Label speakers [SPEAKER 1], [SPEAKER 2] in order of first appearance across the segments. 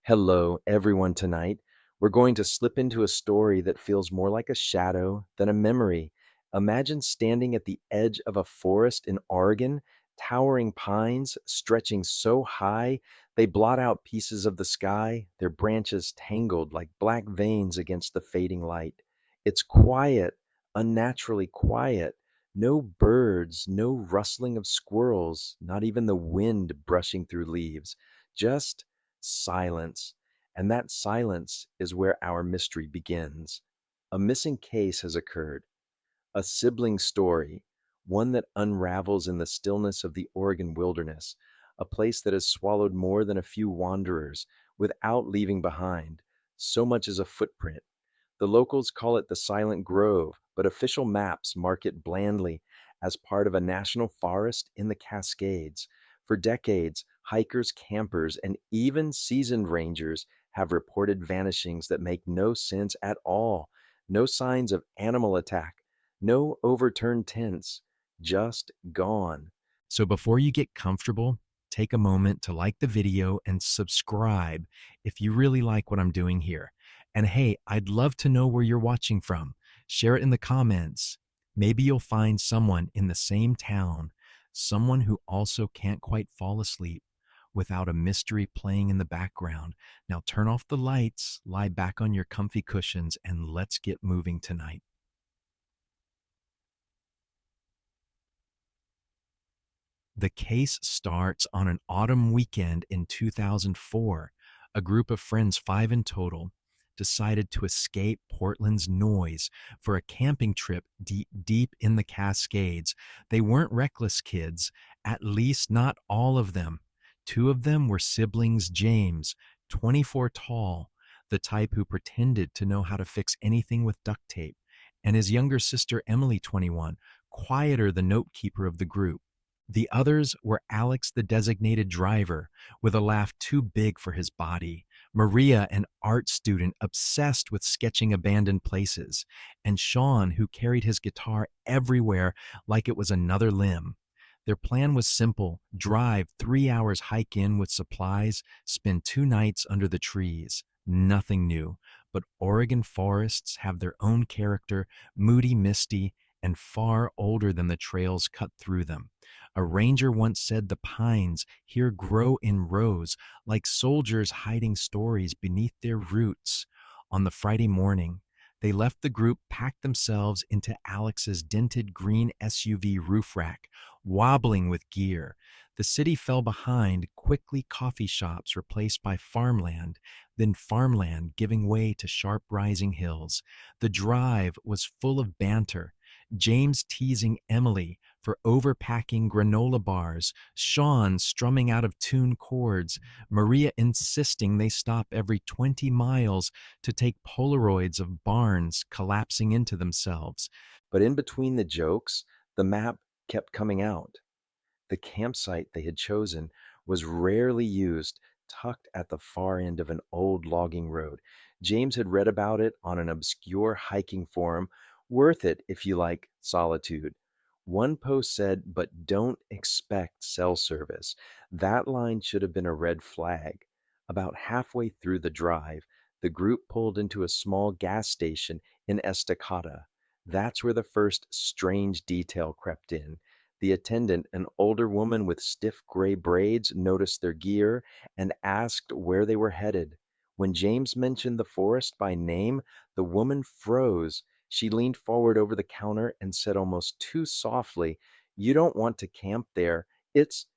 [SPEAKER 1] Hello, everyone. Tonight, we're going to slip into a story that feels more like a shadow than a memory. Imagine standing at the edge of a forest in Oregon, towering pines stretching so high they blot out pieces of the sky, their branches tangled like black veins against the fading light. It's quiet, unnaturally quiet. No birds, no rustling of squirrels, not even the wind brushing through leaves. Just silence. And that silence is where our mystery begins. A missing case has occurred, a sibling story, one that unravels in the stillness of the Oregon wilderness, a place that has swallowed more than a few wanderers without leaving behind so much as a footprint. The locals call it the Silent Grove, but official maps mark it blandly as part of a national forest in the Cascades. For decades, hikers, campers, and even seasoned rangers have reported vanishings that make no sense at all. No signs of animal attack, no overturned tents, just gone. So before you get comfortable, take a moment to like the video and subscribe if you really like what I'm doing here. And hey, I'd love to know where you're watching from. Share it in the comments. Maybe you'll find someone in the same town, someone who also can't quite fall asleep without a mystery playing in the background. Now turn off the lights, lie back on your comfy cushions, and let's get moving tonight. The case starts on an autumn weekend in 2004. A group of friends, five in total, decided to escape Portland's noise for a camping trip deep in the Cascades. They weren't reckless kids, at least not all of them. Two of them were siblings James, 24 tall, the type who pretended to know how to fix anything with duct tape, and his younger sister Emily, 21, quieter, the note keeper of the group. The others were Alex, the designated driver, with a laugh too big for his body, Maria, an art student obsessed with sketching abandoned places, and Sean, who carried his guitar everywhere like it was another limb. Their plan was simple: drive 3 hours, hike in with supplies, spend 2 nights under the trees. Nothing new, but Oregon forests have their own character, moody, misty, and far older than the trails cut through them. A ranger once said the pines here grow in rows, like soldiers hiding stories beneath their roots. On the Friday morning, they left the group, packed themselves into Alex's dented green SUV roof rack, wobbling with gear. The city fell behind, quickly coffee shops replaced by farmland, then farmland giving way to sharp rising hills. The drive was full of banter, James teasing Emily for overpacking granola bars, Sean strumming out of tune chords, Maria insisting they stop every 20 miles to take Polaroids of barns collapsing into themselves. But in between the jokes, the map kept coming out. The campsite they had chosen was rarely used, tucked at the far end of an old logging road. James had read about it on an obscure hiking forum. Worth it if you like solitude. One post said, but don't expect cell service. That line should have been a red flag. About halfway through the drive, the group pulled into a small gas station in Estacada. That's where the first strange detail crept in. The attendant, an older woman with stiff gray braids, noticed their gear and asked where they were headed. When James mentioned the forest by name, the woman froze. She leaned forward over the counter and said almost too softly, "You don't want to camp there. It's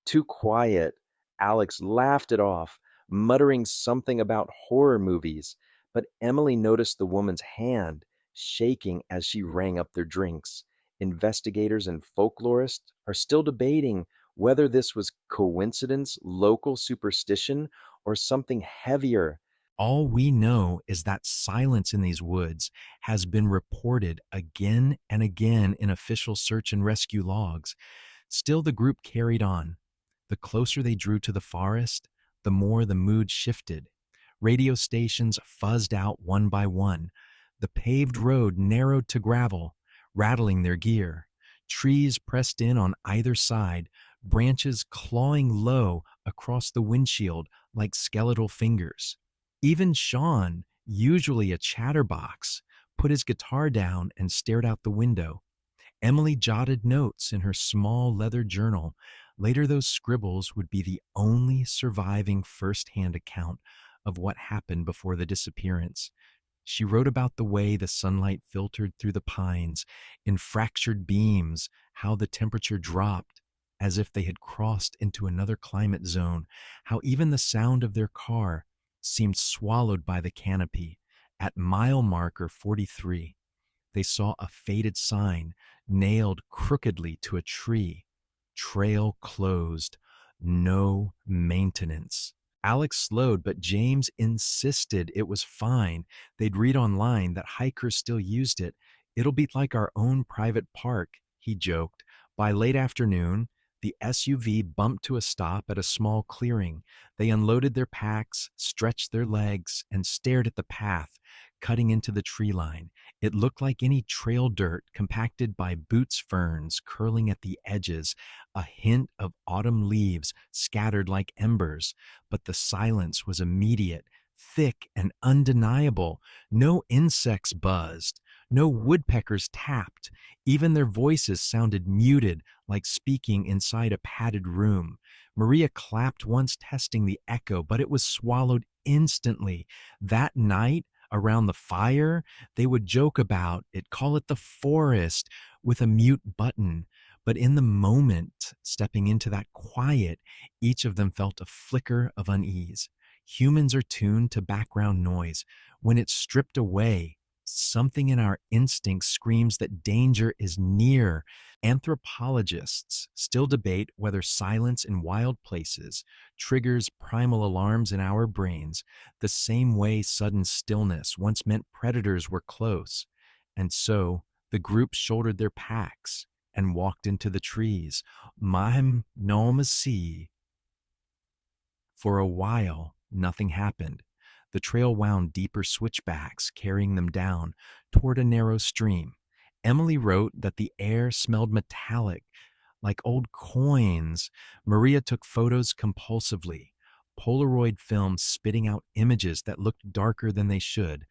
[SPEAKER 1] too quiet." Alex laughed it off, muttering something about horror movies. But Emily noticed the woman's hand shaking as she rang up their drinks. Investigators and folklorists are still debating whether this was coincidence, local superstition, or something heavier. All we know is that silence in these woods has been reported again and again in official search and rescue logs. Still, the group carried on. The closer they drew to the forest, the more the mood shifted. Radio stations fuzzed out one by one. The paved road narrowed to gravel, rattling their gear. Trees pressed in on either side, branches clawing low across the windshield like skeletal fingers. Even Sean, usually a chatterbox, put his guitar down and stared out the window. Emily jotted notes in her small leather journal. Later, those scribbles would be the only surviving first-hand account of what happened before the disappearance. She wrote about the way the sunlight filtered through the pines in fractured beams, how the temperature dropped as if they had crossed into another climate zone, how even the sound of their car seemed swallowed by the canopy. At mile marker 43, they saw a faded sign nailed crookedly to a tree. Trail closed. No maintenance. Alex slowed, but James insisted it was fine. They'd read online that hikers still used it. It'll be like our own private park, he joked. By late afternoon, the SUV bumped to a stop at a small clearing. They unloaded their packs, stretched their legs, and stared at the path cutting into the tree line. It looked like any trail dirt compacted by boots ferns curling at the edges, a hint of autumn leaves scattered like embers. But the silence was immediate, thick, and undeniable. No insects buzzed, no woodpeckers tapped. Even their voices sounded muted, like speaking inside a padded room. Maria clapped once, testing the echo, but it was swallowed instantly. That night, around the fire, they would joke about it, call it the forest with a mute button. But in the moment, stepping into that quiet, each of them felt a flicker of unease. Humans are tuned to background noise. When it's stripped away, something in our instincts screams that danger is near. Anthropologists still debate whether silence in wild places triggers primal alarms in our brains, the same way sudden stillness once meant predators were close. And so the group shouldered their packs and walked into the trees. Mahem nomasi. For a while, nothing happened. The trail wound deeper switchbacks, carrying them down toward a narrow stream. Emily wrote that the air smelled metallic, like old coins. Maria took photos compulsively, Polaroid film spitting out images that looked darker than they should.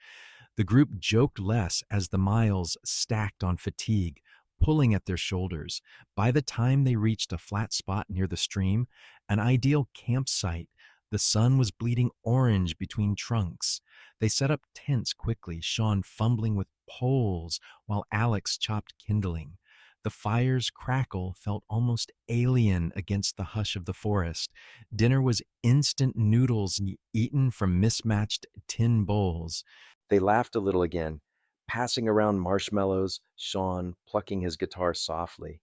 [SPEAKER 1] The group joked less as the miles stacked on fatigue, pulling at their shoulders. By the time they reached a flat spot near the stream, an ideal campsite, the sun was bleeding orange between trunks. They set up tents quickly, Sean fumbling with poles while Alex chopped kindling. The fire's crackle felt almost alien against the hush of the forest. Dinner was instant noodles eaten from mismatched tin bowls. They laughed a little again, passing around marshmallows, Sean plucking his guitar softly.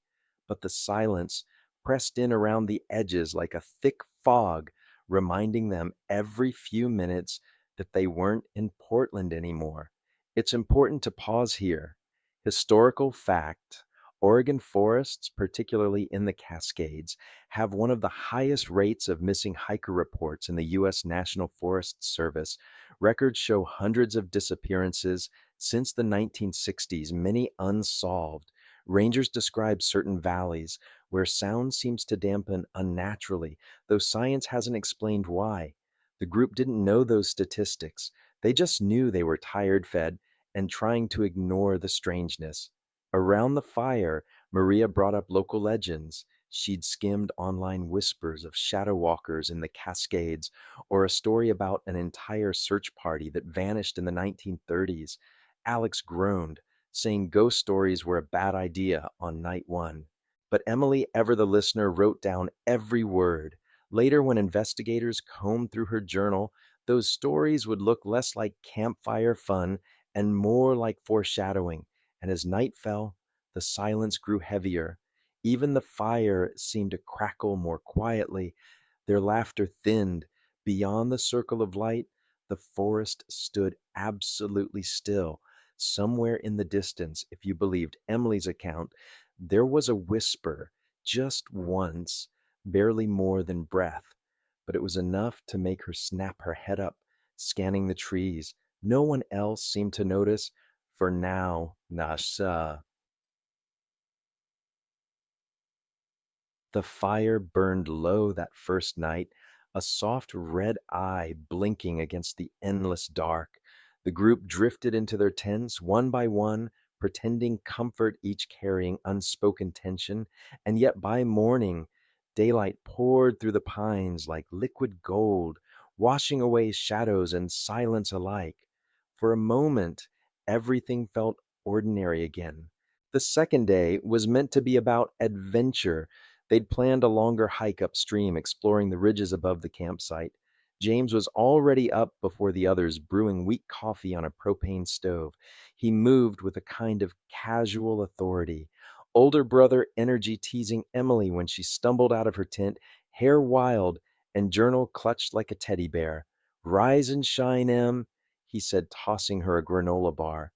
[SPEAKER 1] But the silence pressed in around the edges like a thick fog, reminding them every few minutes that they weren't in Portland anymore. It's important to pause here. Historical fact: Oregon forests, particularly in the Cascades, have one of the highest rates of missing hiker reports in the U.S. National Forest Service. Records show hundreds of disappearances since the 1960s, many unsolved. Rangers describe certain valleys where sound seems to dampen unnaturally, though science hasn't explained why. The group didn't know those statistics. They just knew they were tired fed and trying to ignore the strangeness. Around the fire, Maria brought up local legends. She'd skimmed online whispers of shadow walkers in the Cascades, or a story about an entire search party that vanished in the 1930s. Alex groaned, saying ghost stories were a bad idea on night one. But Emily, ever the listener, wrote down every word. Later, when investigators combed through her journal, those stories would look less like campfire fun and more like foreshadowing. And as night fell, the silence grew heavier. Even the fire seemed to crackle more quietly. Their laughter thinned. Beyond the circle of light, the forest stood absolutely still. Somewhere in the distance, if you believed Emily's account, there was a whisper, just once, barely more than breath, but it was enough to make her snap her head up, scanning the trees. No one else seemed to notice. For now, Nasha. The fire burned low that first night, a soft red eye blinking against the endless dark. The group drifted into their tents one by one, pretending comfort, each carrying unspoken tension, and yet by morning, daylight poured through the pines like liquid gold, washing away shadows and silence alike. For a moment, everything felt ordinary again. The second day was meant to be about adventure. They'd planned a longer hike upstream, exploring the ridges above the campsite. James was already up before the others, brewing weak coffee on a propane stove. He moved with a kind of casual authority. Older brother energy teasing Emily when she stumbled out of her tent, hair wild and journal clutched like a teddy bear. Rise and shine, Em, he said, tossing her a granola bar.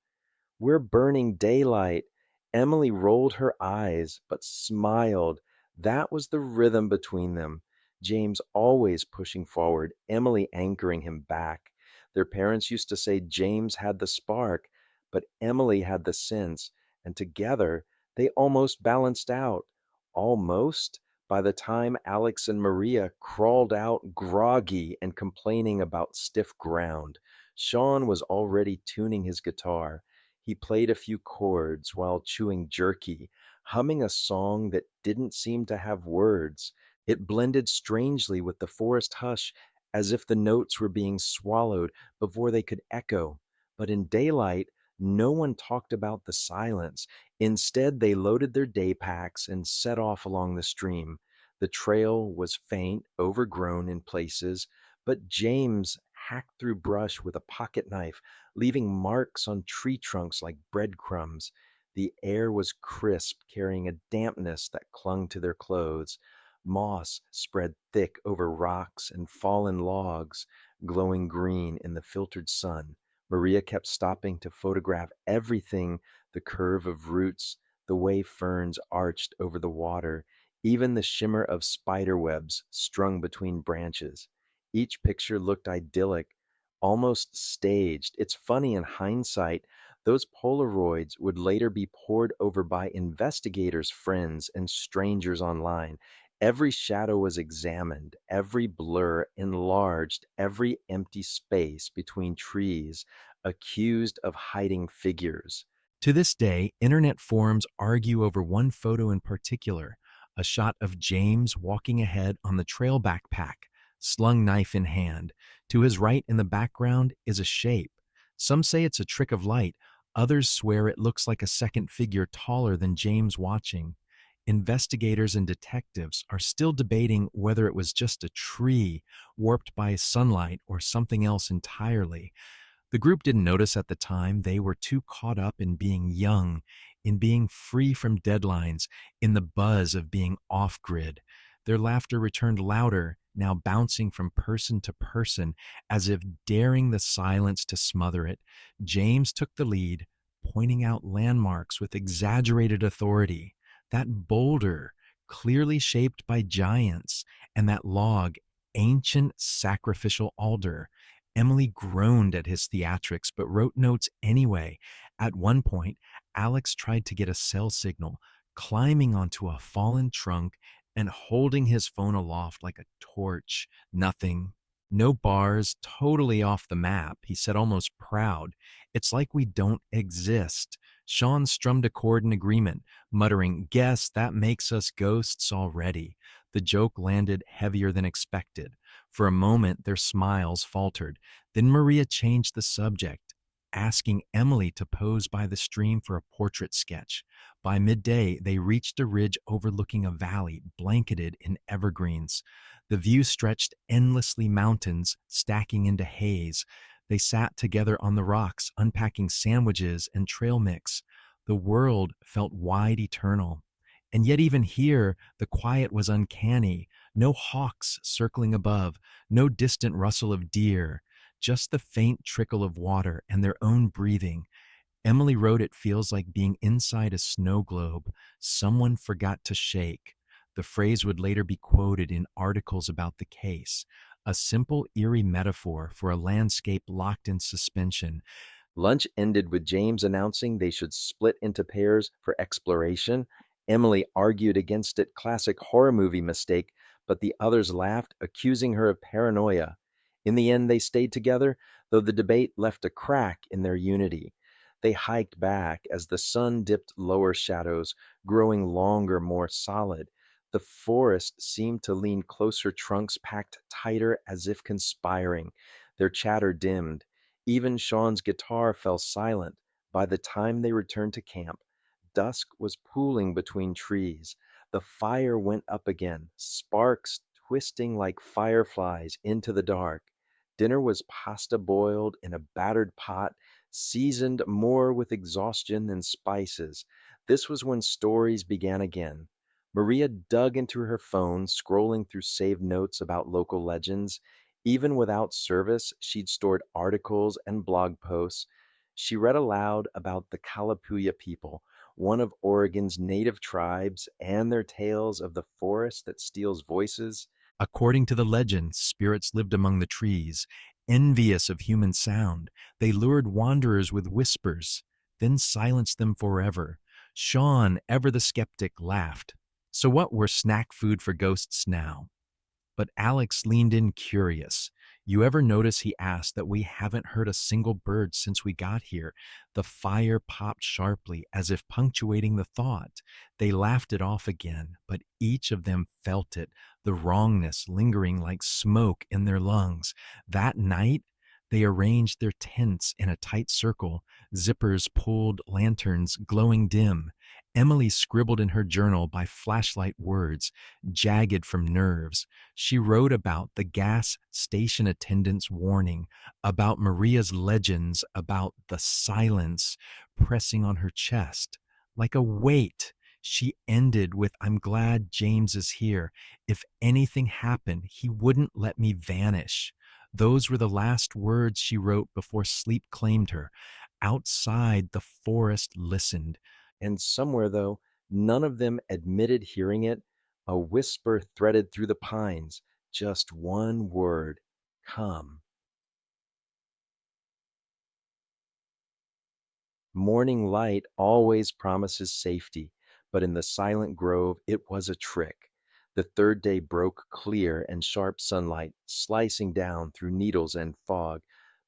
[SPEAKER 1] We're burning daylight. Emily rolled her eyes, but smiled. That was the rhythm between them. James always pushing forward, Emily anchoring him back. Their parents used to say James had the spark, but Emily had the sense, and together they almost balanced out. Almost by the time Alex and Maria crawled out groggy and complaining about stiff ground. Sean was already tuning his guitar. He played a few chords while chewing jerky, humming a song that didn't seem to have words. It blended strangely with the forest hush, as if the notes were being swallowed before they could echo. But in daylight, no one talked about the silence. Instead, they loaded their day packs and set off along the stream. The trail was faint, overgrown in places, but James hacked through brush with a pocket knife, leaving marks on tree trunks like breadcrumbs. The air was crisp, carrying a dampness that clung to their clothes. Moss spread thick over rocks and fallen logs, glowing green in the filtered sun. Maria kept stopping to photograph everything: the curve of roots, the way ferns arched over the water, even the shimmer of spider webs strung between branches. Each picture looked idyllic, almost staged. It's funny in hindsight, those Polaroids would later be pored over by investigators, friends, and strangers online. Every shadow was examined, every blur enlarged, every empty space between trees accused of hiding figures. To this day, internet forums argue over one photo in particular, a shot of James walking ahead on the trail backpack, slung knife in hand. To his right in the background is a shape. Some say it's a trick of light, others swear it looks like a second figure taller than James watching. Investigators and detectives are still debating whether it was just a tree warped by sunlight or something else entirely. The group didn't notice at the time. They were too caught up in being young, in being free from deadlines, in the buzz of being off grid. Their laughter returned louder, now bouncing from person to person, as if daring the silence to smother it. James took the lead, pointing out landmarks with exaggerated authority. That boulder, clearly shaped by giants, and that log, ancient sacrificial altar. Emily groaned at his theatrics, but wrote notes anyway. At one point, Alex tried to get a cell signal, climbing onto a fallen trunk and holding his phone aloft like a torch. Nothing. No bars, totally off the map, he said, almost proud. It's like we don't exist. Sean strummed a chord in agreement, muttering, "Guess that makes us ghosts already." The joke landed heavier than expected. For a moment, their smiles faltered. Then Maria changed the subject, asking Emily to pose by the stream for a portrait sketch. By midday, they reached a ridge overlooking a valley blanketed in evergreens. The view stretched endlessly, mountains stacking into haze. They sat together on the rocks, unpacking sandwiches and trail mix. The world felt wide, eternal. And yet, even here, the quiet was uncanny. No hawks circling above, no distant rustle of deer, just the faint trickle of water and their own breathing. Emily wrote it feels like being inside a snow globe someone forgot to shake. The phrase would later be quoted in articles about the case, a simple, eerie metaphor for a landscape locked in suspension. Lunch ended with James announcing they should split into pairs for exploration. Emily argued against it, classic horror movie mistake,
[SPEAKER 2] but the others laughed, accusing her of paranoia. In the end, they stayed together, though the debate left a crack in their unity. They hiked back as the sun dipped lower shadows, growing longer, more solid. The forest seemed to lean closer, trunks packed tighter as if conspiring. Their chatter dimmed. Even Sean's guitar fell silent. By the time they returned to camp, dusk was pooling between trees. The fire went up again, sparks twisting like fireflies into the dark. Dinner was pasta boiled in a battered pot, seasoned more with exhaustion than spices. This was when stories began again. Maria dug into her phone, scrolling through saved notes about local legends. Even without service, she'd stored articles and blog posts. She read aloud about the Kalapuya people, one of Oregon's native tribes, and their tales of the forest that steals voices.
[SPEAKER 1] According to the legend, spirits lived among the trees. Envious of human sound, they lured wanderers with whispers, then silenced them forever. Sean, ever the skeptic, laughed. So what were snack food for ghosts now? But Alex leaned in curious. You ever notice, he asked, that we haven't heard a single bird since we got here? The fire popped sharply, as if punctuating the thought. They laughed it off again, but each of them felt it, the wrongness lingering like smoke in their lungs. That night, they arranged their tents in a tight circle, zippers pulled, lanterns glowing dim. Emily scribbled in her journal by flashlight words, jagged from nerves. She wrote about the gas station attendant's warning, about Maria's legends, about the silence pressing on her chest. Like a weight, she ended with, I'm glad James is here. If anything happened, he wouldn't let me vanish. Those were the last words she wrote before sleep claimed her. Outside, the forest listened.
[SPEAKER 2] And somewhere, though, none of them admitted hearing it, a whisper threaded through the pines, just one word: come. Morning light always promises safety, but in the silent grove it was a trick. The third day broke clear and sharp sunlight, slicing down through needles and fog,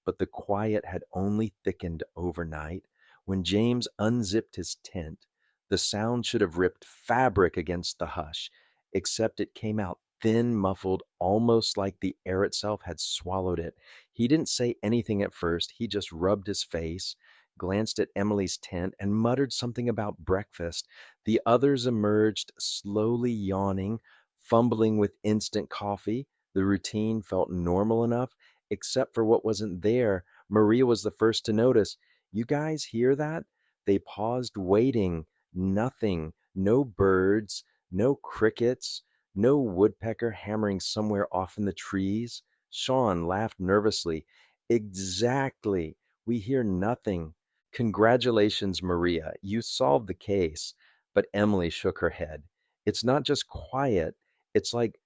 [SPEAKER 2] but the quiet had only thickened overnight. When James unzipped his tent, the sound should have ripped fabric against the hush, except it came out thin, muffled, almost like the air itself had swallowed it. He didn't say anything at first, he just rubbed his face, glanced at Emily's tent, and muttered something about breakfast. The others emerged, slowly yawning, fumbling with instant coffee. The routine felt normal enough, except for what wasn't there. Maria was the first to notice. You guys hear that? They paused, waiting. Nothing. No birds, no crickets, no woodpecker hammering somewhere off in the trees. Sean laughed nervously. Exactly. We hear nothing. Congratulations, Maria. You solved the case. But Emily shook her head. It's not just quiet, it's like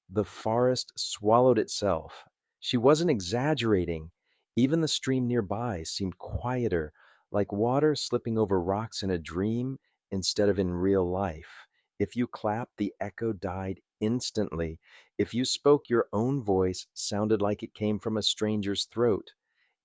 [SPEAKER 2] the forest swallowed itself. She wasn't exaggerating. Even the stream nearby seemed quieter, like water slipping over rocks in a dream instead of in real life. If you clapped, the echo died instantly. If you spoke, your own voice sounded like it came from a stranger's throat.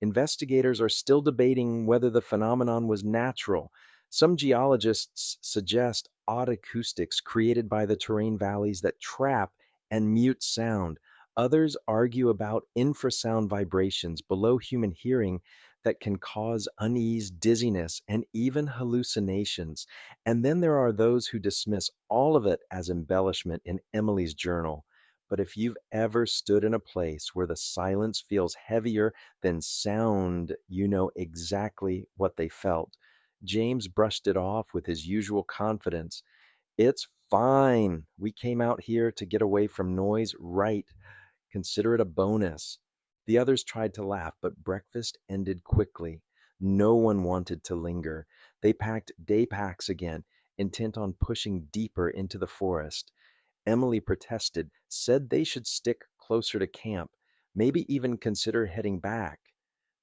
[SPEAKER 2] Investigators are still debating whether the phenomenon was natural. Some geologists suggest odd acoustics created by the terrain valleys that trap and mute sound. Others argue about infrasound vibrations below human hearing that can cause unease, dizziness, and even hallucinations. And then there are those who dismiss all of it as embellishment in Emily's journal. But if you've ever stood in a place where the silence feels heavier than sound, you know exactly what they felt. James brushed it off with his usual confidence. It's fine. We came out here to get away from noise, right? Consider it a bonus. The others tried to laugh, but breakfast ended quickly. No one wanted to linger. They packed day packs again, intent on pushing deeper into the forest. Emily protested, said they should stick closer to camp, maybe even consider heading back.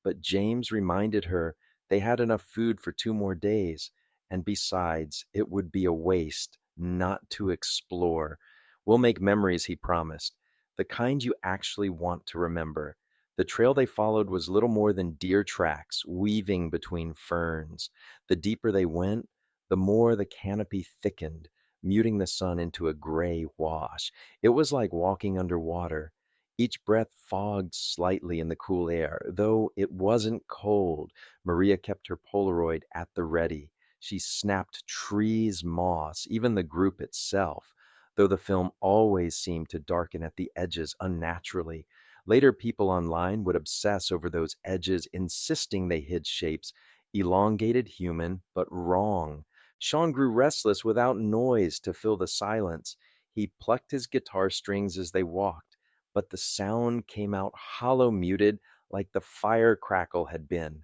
[SPEAKER 2] But James reminded her they had enough food for 2 more days, and besides, it would be a waste not to explore. We'll make memories, he promised, the kind you actually want to remember. The trail they followed was little more than deer tracks weaving between ferns. The deeper they went, the more the canopy thickened, muting the sun into a gray wash. It was like walking underwater. Each breath fogged slightly in the cool air. Though it wasn't cold, Maria kept her Polaroid at the ready. She snapped trees, moss, even the group itself, though the film always seemed to darken at the edges unnaturally. Later, people online would obsess over those edges, insisting they hid shapes, elongated human, but wrong. Sean grew restless without noise to fill the silence. He plucked his guitar strings as they walked, but the sound came out hollow muted like the fire crackle had been.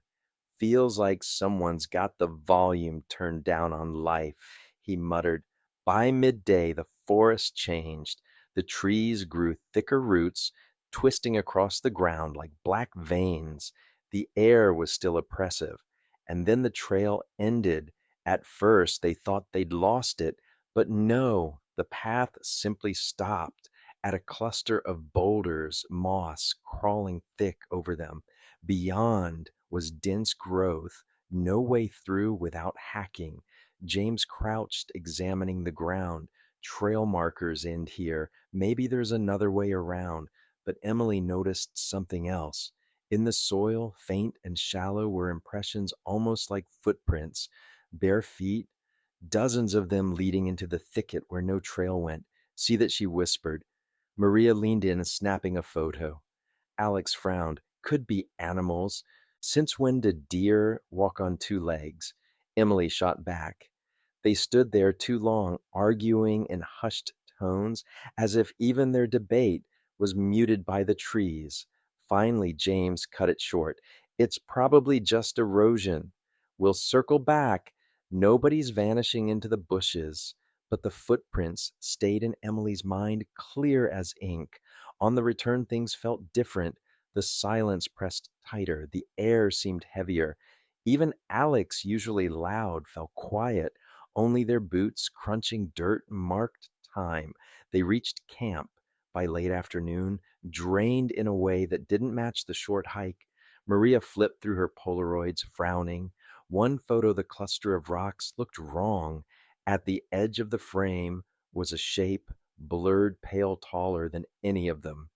[SPEAKER 2] Feels like someone's got the volume turned down on life, he muttered. By midday, the forest changed. The trees grew thicker roots, twisting across the ground like black veins. The air was still oppressive. And then the trail ended. At first, they thought they'd lost it, but no, the path simply stopped at a cluster of boulders, moss crawling thick over them. Beyond was dense growth, no way through without hacking. James crouched, examining the ground. Trail markers end here. Maybe there's another way around. But Emily noticed something else. In the soil, faint and shallow, were impressions almost like footprints, bare feet, dozens of them leading into the thicket where no trail went. See that, she whispered. Maria leaned in, snapping a photo. Alex frowned. Could be animals. Since when did deer walk on two legs? Emily shot back. They stood there too long, arguing in hushed tones, as if even their debate was muted by the trees. Finally, James cut it short. It's probably just erosion. We'll circle back. Nobody's vanishing into the bushes. But the footprints stayed in Emily's mind, clear as ink. On the return, things felt different. The silence pressed tighter. The air seemed heavier. Even Alex, usually loud, felt quiet. Only their boots crunching dirt marked time. They reached camp by late afternoon, drained in a way that didn't match the short hike. Maria flipped through her Polaroids, frowning. One photo, the cluster of rocks, looked wrong. At the edge of the frame was a shape, blurred pale taller than any of them.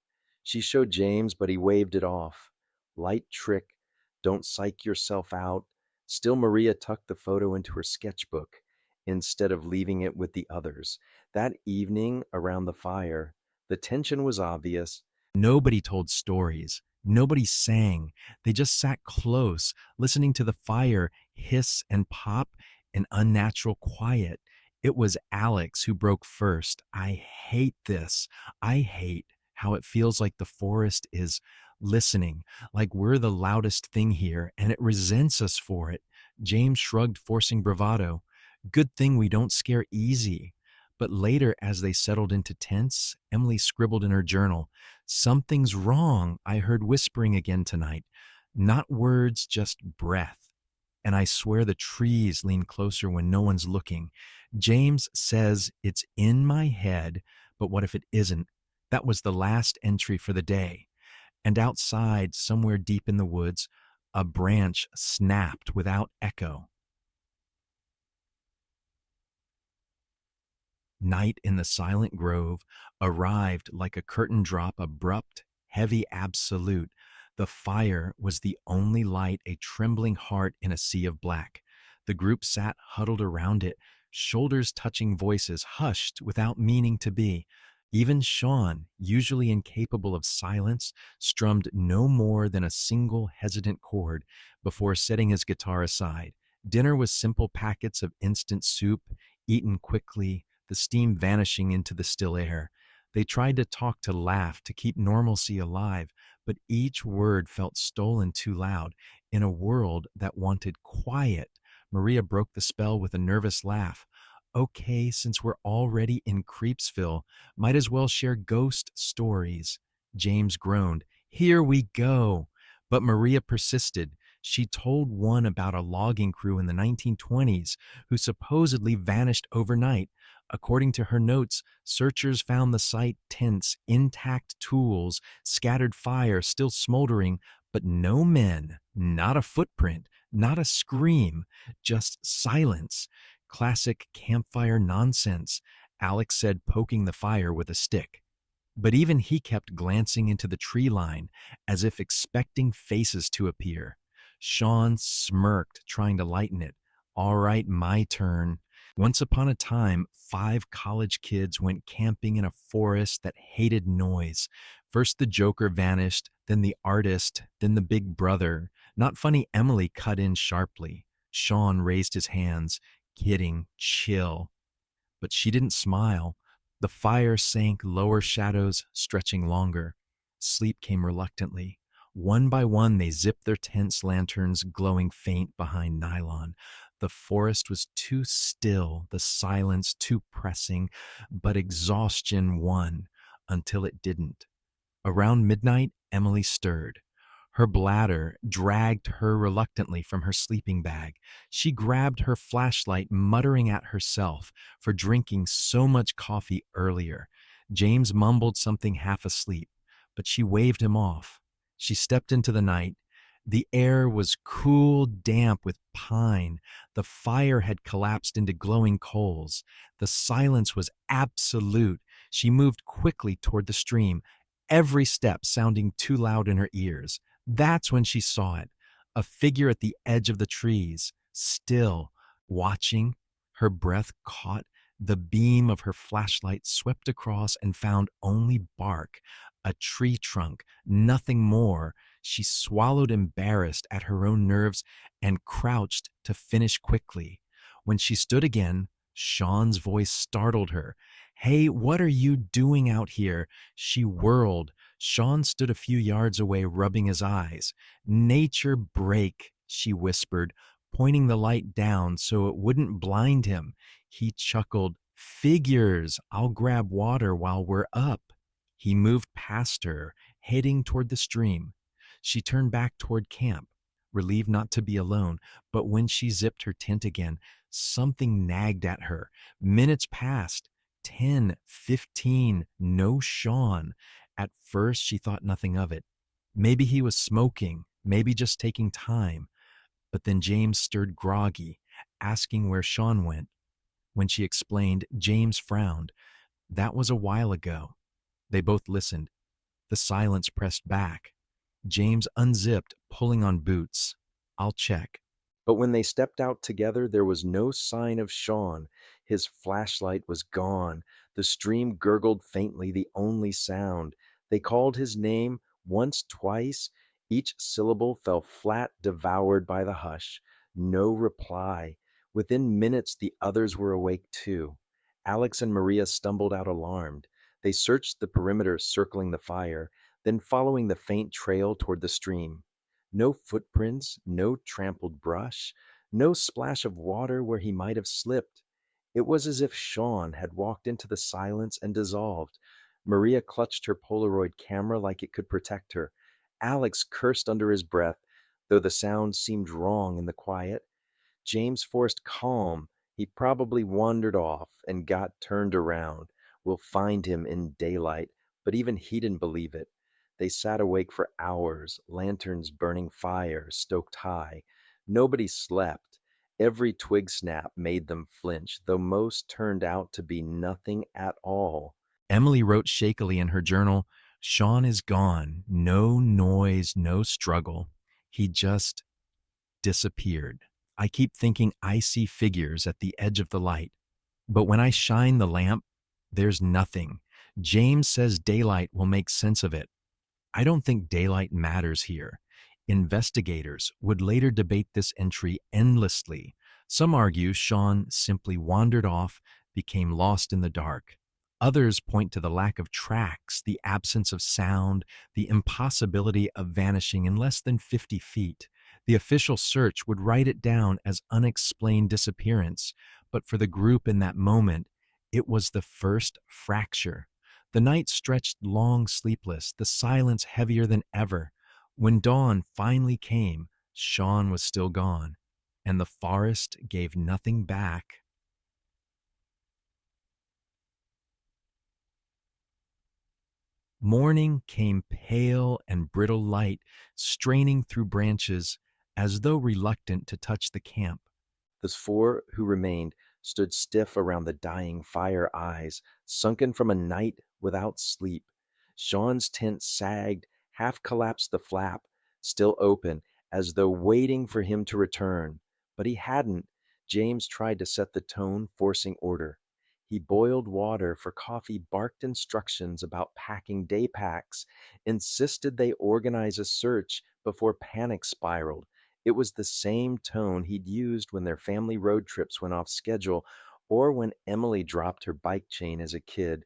[SPEAKER 2] She showed James, but he waved it off. Light trick. Don't psych yourself out. Still, Maria tucked the photo into her sketchbook instead of leaving it with the others. That evening around the fire, the tension was obvious.
[SPEAKER 1] Nobody told stories. Nobody sang. They just sat close, listening to the fire hiss and pop in unnatural quiet. It was Alex who broke first. I hate this. I hate how it feels like the forest is listening, like we're the loudest thing here, and it resents us for it. James shrugged, forcing bravado. Good thing we don't scare easy. But later, as they settled into tents, Emily scribbled in her journal, Something's wrong. I heard whispering again tonight. Not words, just breath. And I swear the trees lean closer when no one's looking. James says it's in my head, but what if it isn't? That was the last entry for the day. And outside, somewhere deep in the woods, a branch snapped without echo. Night in the silent grove arrived like a curtain drop, abrupt, heavy, absolute. The fire was the only light, a trembling heart in a sea of black. The group sat huddled around it, shoulders touching, voices hushed without meaning to be. Even Sean, usually incapable of silence, strummed no more than a single hesitant chord before setting his guitar aside. Dinner was simple packets of instant soup, eaten quickly, the steam vanishing into the still air. They tried to talk, to laugh, to keep normalcy alive, but each word felt stolen too loud. In a world that wanted quiet, Maria broke the spell with a nervous laugh. Okay, since we're already in Creepsville, might as well share ghost stories. James groaned. Here we go. But Maria persisted. She told one about a logging crew in the 1920s who supposedly vanished overnight. According to her notes, searchers found the site tense, intact tools, scattered fire still smoldering, but no men, not a footprint, not a scream, just silence. Classic campfire nonsense, Alex said, poking the fire with a stick. But even he kept glancing into the tree line, as if expecting faces to appear. Sean smirked, trying to lighten it. All right, my turn. Once upon a time, 5 college kids went camping in a forest that hated noise. First the Joker vanished, then the artist, then the big brother. Not funny Emily cut in sharply. Sean raised his hands. Kidding, chill. But she didn't smile. The fire sank, lower shadows stretching longer. Sleep came reluctantly. One by one, they zipped their tents, lanterns glowing faint behind nylon. The forest was too still, the silence too pressing, but exhaustion won until it didn't. Around midnight, Emily stirred. Her bladder dragged her reluctantly from her sleeping bag. She grabbed her flashlight, muttering at herself for drinking so much coffee earlier. James mumbled something half asleep, but she waved him off. She stepped into the night. The air was cool, damp with pine. The fire had collapsed into glowing coals. The silence was absolute. She moved quickly toward the stream, every step sounding too loud in her ears. That's when she saw it, a figure at the edge of the trees, still, watching. Her breath caught. The beam of her flashlight swept across and found only bark, a tree trunk, nothing more. She swallowed, embarrassed at her own nerves, and crouched to finish quickly. When she stood again, Sean's voice startled her. Hey, what are you doing out here? She whirled. Sean stood a few yards away, rubbing his eyes. Nature break, she whispered, pointing the light down so it wouldn't blind him. He chuckled. Figures, I'll grab water while we're up. He moved past her, heading toward the stream. She turned back toward camp, relieved not to be alone, but when she zipped her tent again, something nagged at her. Minutes passed. 10, 15, no Sean. At first, she thought nothing of it. Maybe he was smoking, maybe just taking time. But then James stirred groggy, asking where Sean went. When she explained, James frowned. That was a while ago. They both listened. The silence pressed back. James unzipped, pulling on boots. I'll check.
[SPEAKER 2] But when they stepped out together, there was no sign of Sean. His flashlight was gone. The stream gurgled faintly, the only sound. They called his name once, twice. Each syllable fell flat, devoured by the hush. No reply. Within minutes, the others were awake too. Alex and Maria stumbled out alarmed. They searched the perimeter circling the fire, then following the faint trail toward the stream. No footprints, no trampled brush, no splash of water where he might have slipped. It was as if Sean had walked into the silence and dissolved. Maria clutched her Polaroid camera like it could protect her. Alex cursed under his breath, though the sound seemed wrong in the quiet. James forced calm. He probably wandered off and got turned around. We'll find him in daylight. But even he didn't believe it. They sat awake for hours, lanterns burning fire, stoked high. Nobody slept. Every twig snap made them flinch, though most turned out to be nothing at all.
[SPEAKER 1] Emily wrote shakily in her journal, Sean is gone. No noise, no struggle. He just disappeared. I keep thinking I see figures at the edge of the light, but when I shine the lamp, there's nothing. James says daylight will make sense of it. I don't think daylight matters here. Investigators would later debate this entry endlessly. Some argue Sean simply wandered off, became lost in the dark. Others point to the lack of tracks, the absence of sound, the impossibility of vanishing in less than 50 feet. The official search would write it down as unexplained disappearance, but for the group in that moment, it was the first fracture. The night stretched long, sleepless, the silence heavier than ever. When dawn finally came, Sean was still gone, and the forest gave nothing back. Morning came pale and brittle light, straining through branches as though reluctant to touch the camp.
[SPEAKER 2] The four who remained stood stiff around the dying fire, eyes sunken from a night without sleep. Sean's tent sagged, half collapsed the flap, still open, as though waiting for him to return. But he hadn't. James tried to set the tone, forcing order. He boiled water for coffee, barked instructions about packing day packs, insisted they organize a search before panic spiraled. It was the same tone he'd used when their family road trips went off schedule or when Emily dropped her bike chain as a kid.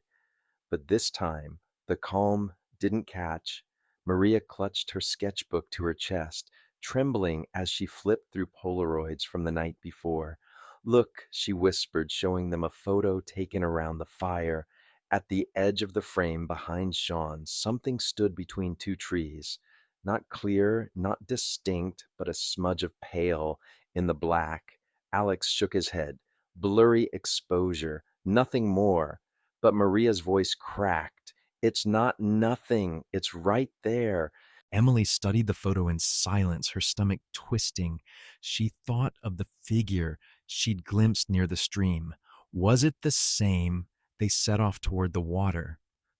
[SPEAKER 2] But this time, the calm didn't catch. Maria clutched her sketchbook to her chest, trembling as she flipped through Polaroids from the night before. Look, she whispered, showing them a photo taken around the fire. At the edge of the frame behind Sean, something stood between two trees. Not clear, not distinct, but a smudge of pale in the black. Alex shook his head. Blurry exposure, nothing more. But Maria's voice cracked. It's not nothing. It's right there.
[SPEAKER 1] Emily studied the photo in silence, her stomach twisting. She thought of the figure she'd glimpsed near the stream. Was it the same? They set off toward the water.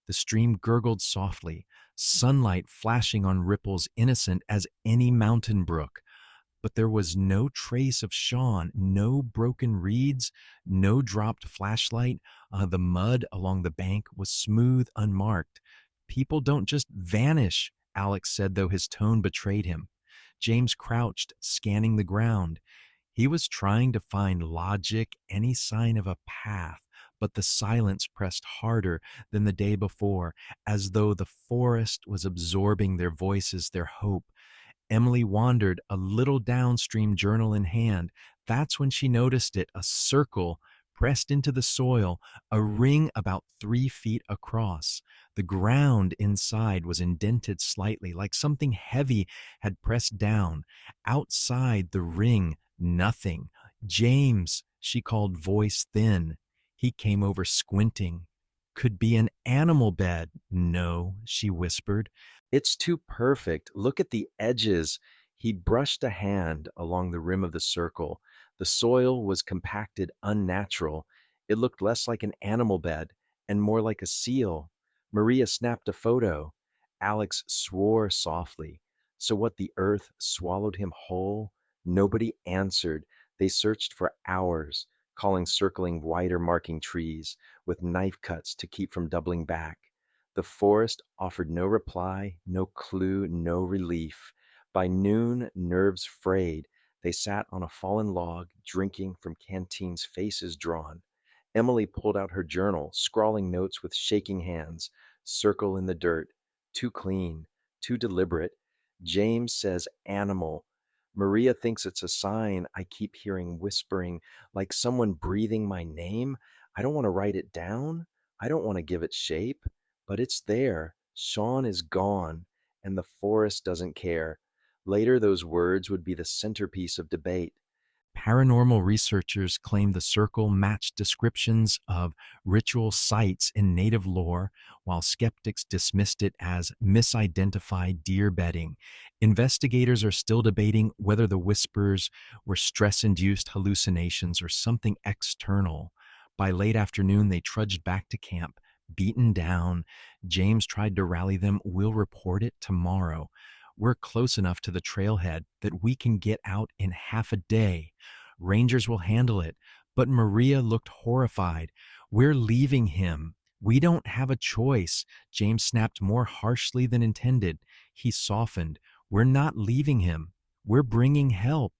[SPEAKER 1] The stream gurgled softly, sunlight flashing on ripples innocent as any mountain brook. But there was no trace of Sean, no broken reeds, no dropped flashlight. The mud along the bank was smooth, unmarked. People don't just vanish, Alex said, though his tone betrayed him. James crouched, scanning the ground. He was trying to find logic, any sign of a path, but the silence pressed harder than the day before, as though the forest was absorbing their voices, their hope. Emily wandered a little downstream, journal in hand. That's when she noticed it, a circle pressed into the soil, a ring about 3 feet across. The ground inside was indented slightly, like something heavy had pressed down. Outside the ring, nothing. James, she called, voice thin. He came over, squinting. Could be an animal bed. No, she whispered.
[SPEAKER 2] It's too perfect. Look at the edges. He brushed a hand along the rim of the circle. The soil was compacted, unnatural. It looked less like an animal bed and more like a seal. Maria snapped a photo. Alex swore softly. So what, the earth swallowed him whole? Nobody answered. They searched for hours, calling circling wider marking trees with knife cuts to keep from doubling back. The forest offered no reply, no clue, no relief. By noon, nerves frayed, they sat on a fallen log, drinking from canteens, faces drawn. Emily pulled out her journal, scrawling notes with shaking hands. Circle in the dirt. Too clean, too deliberate. James says animal. Maria thinks it's a sign. I keep hearing whispering, like someone breathing my name. I don't want to write it down. I don't want to give it shape. But it's there. Sean is gone, and the forest doesn't care. Later, those words would be the centerpiece of debate.
[SPEAKER 1] Paranormal researchers claim the circle matched descriptions of ritual sites in native lore, while skeptics dismissed it as misidentified deer bedding. Investigators are still debating whether the whispers were stress induced hallucinations or something external. By late afternoon, they trudged back to camp, beaten down. James tried to rally them. We'll report it tomorrow. We're close enough to the trailhead that we can get out in half a day. Rangers will handle it. But Maria looked horrified. We're leaving him. We don't have a choice. James snapped more harshly than intended. He softened. We're not leaving him. We're bringing help.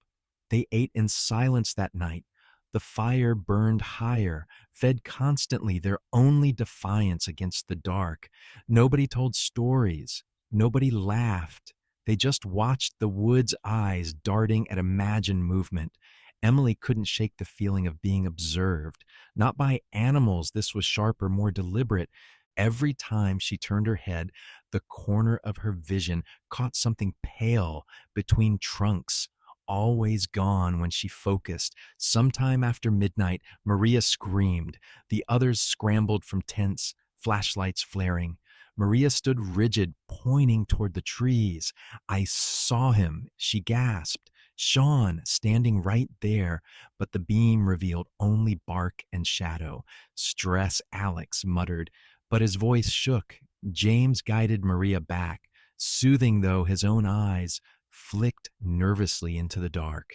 [SPEAKER 1] They ate in silence that night. The fire burned higher, fed constantly, their only defiance against the dark. Nobody told stories. Nobody laughed. They just watched the wood's eyes darting at imagined movement. Emily couldn't shake the feeling of being observed. Not by animals, this was sharper, more deliberate. Every time she turned her head, the corner of her vision caught something pale between trunks. Always gone when she focused. Sometime after midnight, Maria screamed. The others scrambled from tents, flashlights flaring. Maria stood rigid, pointing toward the trees. I saw him, she gasped. Sean, standing right there, but the beam revealed only bark and shadow. Stress, Alex muttered, but his voice shook. James guided Maria back, soothing though his own eyes flicked nervously into the dark.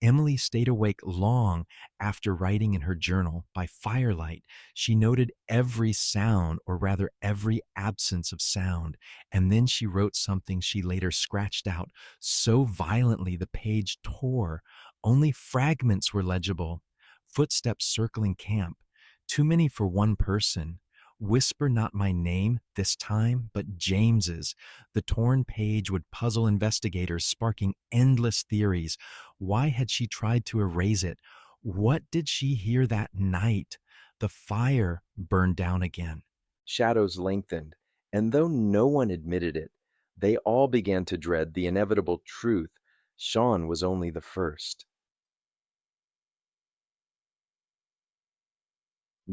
[SPEAKER 1] Emily stayed awake long after writing in her journal. By firelight, she noted every sound, or rather every absence of sound, and then she wrote something she later scratched out so violently the page tore. Only fragments were legible. Footsteps circling camp, too many for one person. Whisper not my name this time, but James's. The torn page would puzzle investigators, sparking endless theories. Why had she tried to erase it? What did she hear that night? The fire burned down again.
[SPEAKER 2] Shadows lengthened, and though no one admitted it, they all began to dread the inevitable truth. Sean was only the first.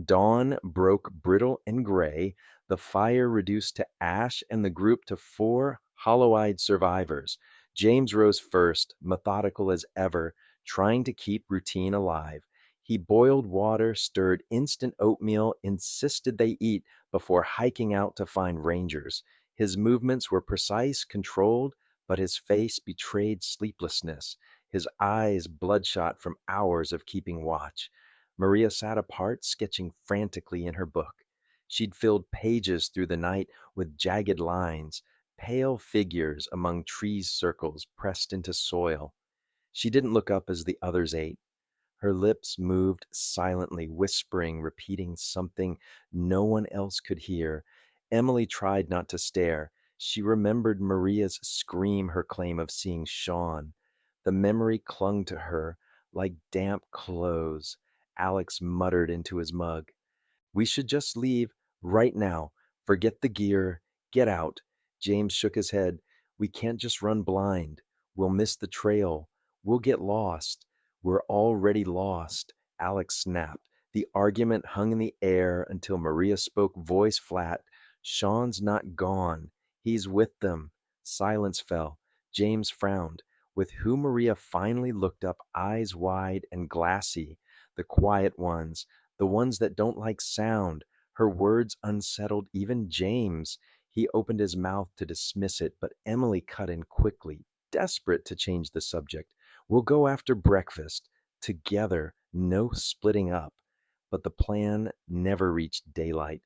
[SPEAKER 2] Dawn broke brittle and gray, the fire reduced to ash, and the group to four hollow-eyed survivors. James rose first, methodical as ever, trying to keep routine alive. He boiled water, stirred instant oatmeal, insisted they eat before hiking out to find rangers. His movements were precise, controlled, but his face betrayed sleeplessness, his eyes bloodshot from hours of keeping watch. Maria sat apart, sketching frantically in her book. She'd filled pages through the night with jagged lines, pale figures among trees' circles pressed into soil. She didn't look up as the others ate. Her lips moved silently, whispering, repeating something no one else could hear. Emily tried not to stare. She remembered Maria's scream, her claim of seeing Sean. The memory clung to her like damp clothes. Alex muttered into his mug. We should just leave right now. Forget the gear. Get out. James shook his head. We can't just run blind. We'll miss the trail. We'll get lost. We're already lost. Alex snapped. The argument hung in the air until Maria spoke, voice flat. Sean's not gone. He's with them. Silence fell. James frowned. With whom Maria finally looked up, eyes wide and glassy. The quiet ones, the ones that don't like sound. Her words unsettled even James. He opened his mouth to dismiss it, but Emily cut in quickly, desperate to change the subject. We'll go after breakfast. Together, no splitting up. But the plan never reached daylight.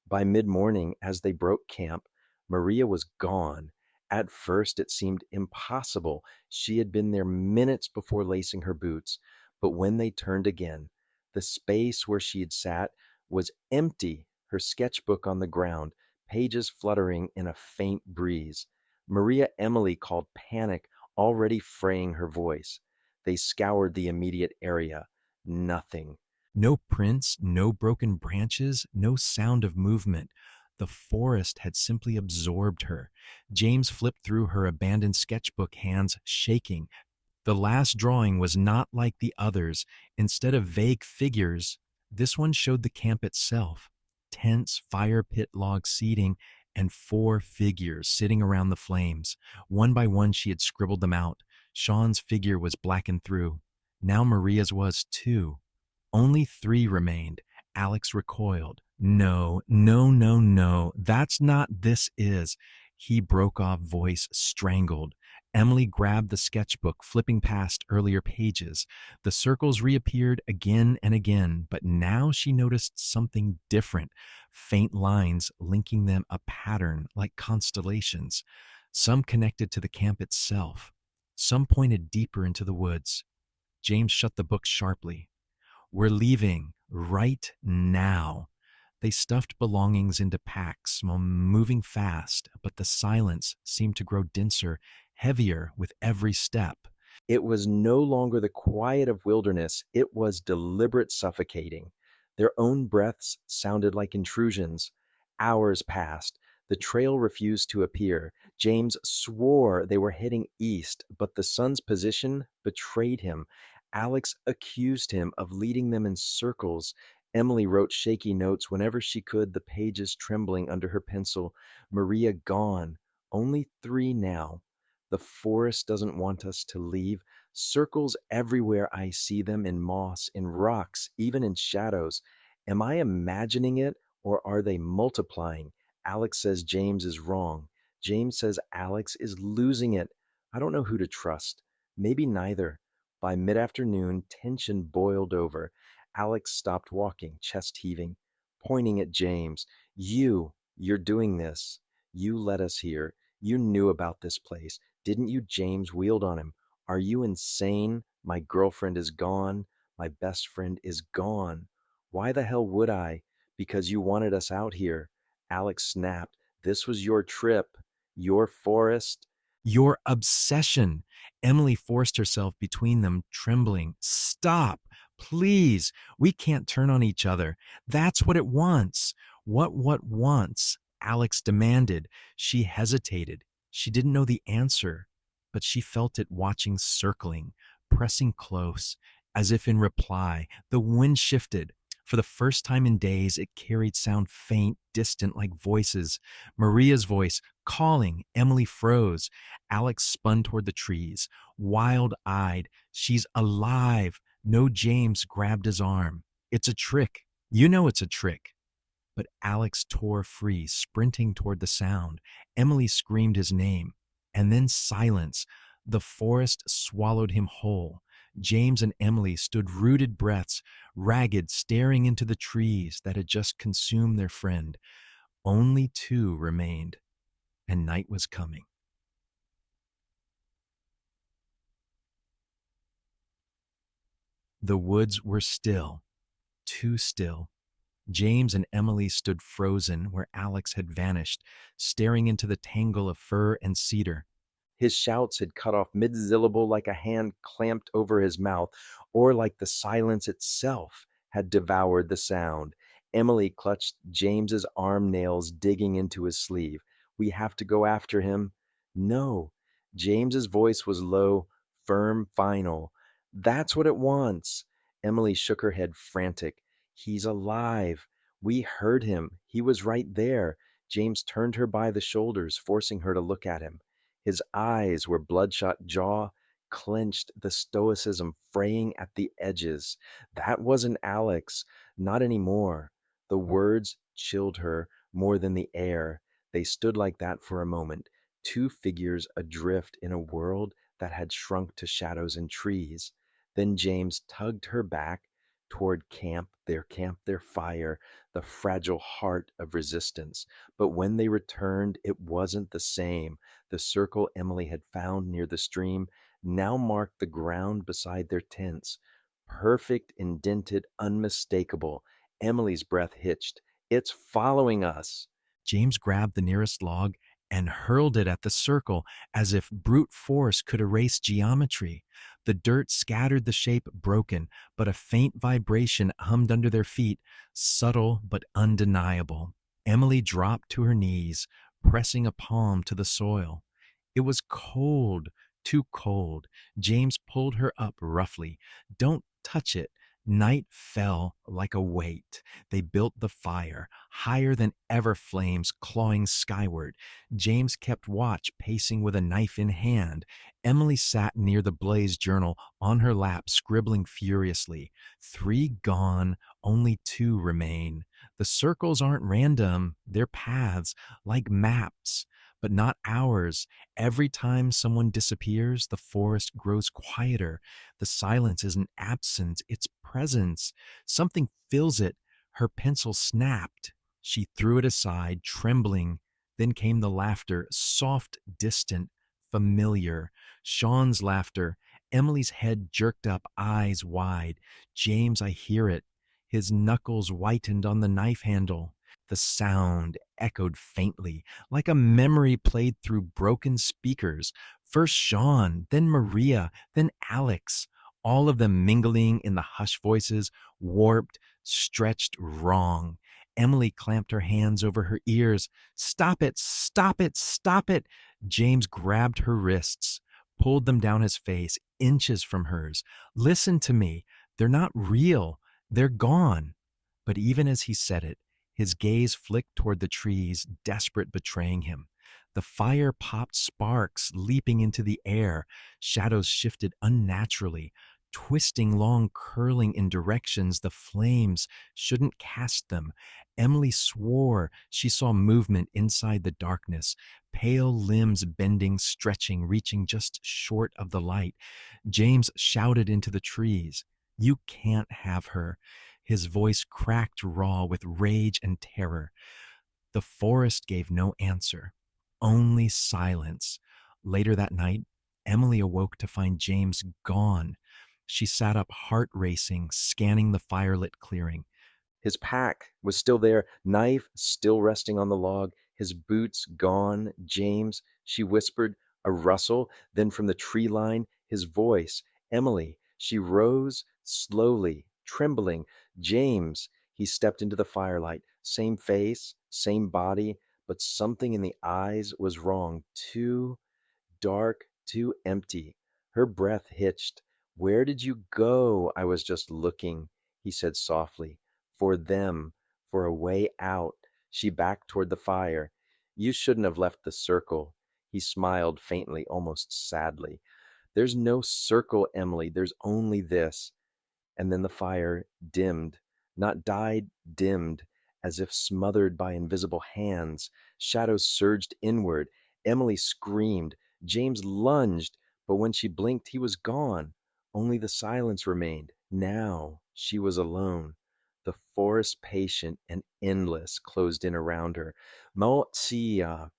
[SPEAKER 2] By mid-morning, as they broke camp, Maria was gone. At first, it seemed impossible. She had been there minutes before lacing her boots. But when they turned again, the space where she had sat was empty, her sketchbook on the ground, pages fluttering in a faint breeze. Maria Emily called panic, already fraying her voice. They scoured the immediate area. Nothing.
[SPEAKER 1] No prints, no broken branches, no sound of movement. The forest had simply absorbed her. James flipped through her abandoned sketchbook, hands shaking. The last drawing was not like the others. Instead of vague figures, this one showed the camp itself. Tents, fire pit log seating, and four figures sitting around the flames. One by one, she had scribbled them out. Sean's figure was blackened through. Now Maria's was too. Only three remained. Alex recoiled. No, no, no, no. That's not this is. He broke off, voice strangled. Emily grabbed the sketchbook, flipping past earlier pages. The circles reappeared again and again, but now she noticed something different. Faint lines linking them a pattern like constellations. Some connected to the camp itself. Some pointed deeper into the woods. James shut the book sharply. We're leaving right now. They stuffed belongings into packs, moving fast, but the silence seemed to grow denser, heavier with every step.
[SPEAKER 2] It was no longer the quiet of wilderness, it was deliberate suffocating. Their own breaths sounded like intrusions. Hours passed. The trail refused to appear. James swore they were heading east, but the sun's position betrayed him. Alex accused him of leading them in circles. Emily wrote shaky notes whenever she could, the pages trembling under her pencil. Maria gone. Only three now. The forest doesn't want us to leave. Circles everywhere I see them in moss, in rocks, even in shadows. Am I imagining it or are they multiplying? Alex says James is wrong. James says Alex is losing it. I don't know who to trust. Maybe neither. By mid afternoon, tension boiled over. Alex stopped walking, chest heaving, pointing at James. You're doing this. You led us here. You knew about this place. Didn't you? James wheeled on him. Are you insane? My girlfriend is gone. My best friend is gone. Why the hell would I? Because you wanted us out here. Alex snapped. This was your trip, your forest.
[SPEAKER 1] Your obsession. Emily forced herself between them, trembling. Stop, please. We can't turn on each other. That's what it wants. What wants? Alex demanded. She hesitated. She didn't know the answer, but she felt it watching, circling, pressing close, as if in reply. The wind shifted. For the first time in days, it carried sound faint, distant, like voices. Maria's voice, calling. Emily froze. Alex spun toward the trees, wild eyed. She's alive. No, James grabbed his arm. It's a trick. You know it's a trick. But Alex tore free, sprinting toward the sound. Emily screamed his name. And then silence. The forest swallowed him whole. James and Emily stood rooted breaths, ragged, staring into the trees that had just consumed their friend. Only two remained, and night was coming. The woods were still, too still. James and Emily stood frozen where Alex had vanished, staring into the tangle of fir and cedar.
[SPEAKER 2] His shouts had cut off mid-syllable like a hand clamped over his mouth, or like the silence itself had devoured the sound. Emily clutched James's arm nails digging into his sleeve. We have to go after him. No. James's voice was low, firm, final. That's what it wants. Emily shook her head, frantic. He's alive. We heard him. He was right there. James turned her by the shoulders, forcing her to look at him. His eyes were bloodshot, jaw clenched, the stoicism fraying at the edges. That wasn't Alex, not anymore. The words chilled her more than the air. They stood like that for a moment, two figures adrift in a world that had shrunk to shadows and trees. Then James tugged her back toward camp, their fire, the fragile heart of resistance. But when they returned, it wasn't the same. The circle Emily had found near the stream now marked the ground beside their tents. Perfect, indented, unmistakable. Emily's breath hitched. It's following us.
[SPEAKER 1] James grabbed the nearest log and hurled it at the circle as if brute force could erase geometry. The dirt scattered, the shape broken, but a faint vibration hummed under their feet, subtle but undeniable. Emily dropped to her knees, pressing a palm to the soil. It was cold, too cold. James pulled her up roughly. Don't touch it. Night fell like a weight. They built the fire, higher than ever, flames clawing skyward. James kept watch, pacing with a knife in hand. Emily sat near the blaze journal on her lap, scribbling furiously. Three gone, only two remain. The circles aren't random, they're paths, like maps, but not ours. Every time someone disappears, the forest grows quieter. The silence isn't absence, it's presence. Something fills it. Her pencil snapped. She threw it aside, trembling. Then came the laughter, soft, distant, familiar. Sean's laughter. Emily's head jerked up, eyes wide. James, I hear it. His knuckles whitened on the knife handle. The sound echoed faintly, like a memory played through broken speakers. First Sean, then Maria, then Alex, all of them mingling in the hushed voices, warped, stretched wrong. Emily clamped her hands over her ears. Stop it, stop it, stop it. James grabbed her wrists, pulled them down his face, inches from hers. Listen to me. They're not real. They're gone. But even as he said it, his gaze flicked toward the trees, desperate betraying him. The fire popped sparks, leaping into the air. Shadows shifted unnaturally, twisting long, curling in directions the flames shouldn't cast them. Emily swore she saw movement inside the darkness, pale limbs bending, stretching, reaching just short of the light. James shouted into the trees, "You can't have her." His voice cracked raw with rage and terror. The forest gave no answer, only silence. Later that night, Emily awoke to find James gone. She sat up, heart racing, scanning the firelit clearing.
[SPEAKER 2] His pack was still there, knife still resting on the log, his boots gone. James, she whispered, a rustle, then from the tree line, his voice. Emily, she rose slowly, trembling. James, he stepped into the firelight, same face, same body, but something in the eyes was wrong. Too dark, too empty. Her breath hitched. Where did you go? I was just looking, he said softly. For them, for a way out. She backed toward the fire. You shouldn't have left the circle. He smiled faintly, almost sadly. There's no circle, Emily. There's only this. And then the fire dimmed, not died, dimmed, as if smothered by invisible hands. Shadows surged inward. Emily screamed. James lunged, but when she blinked, he was gone. Only the silence remained. Now she was alone. The forest, patient and endless, closed in around her. Motia.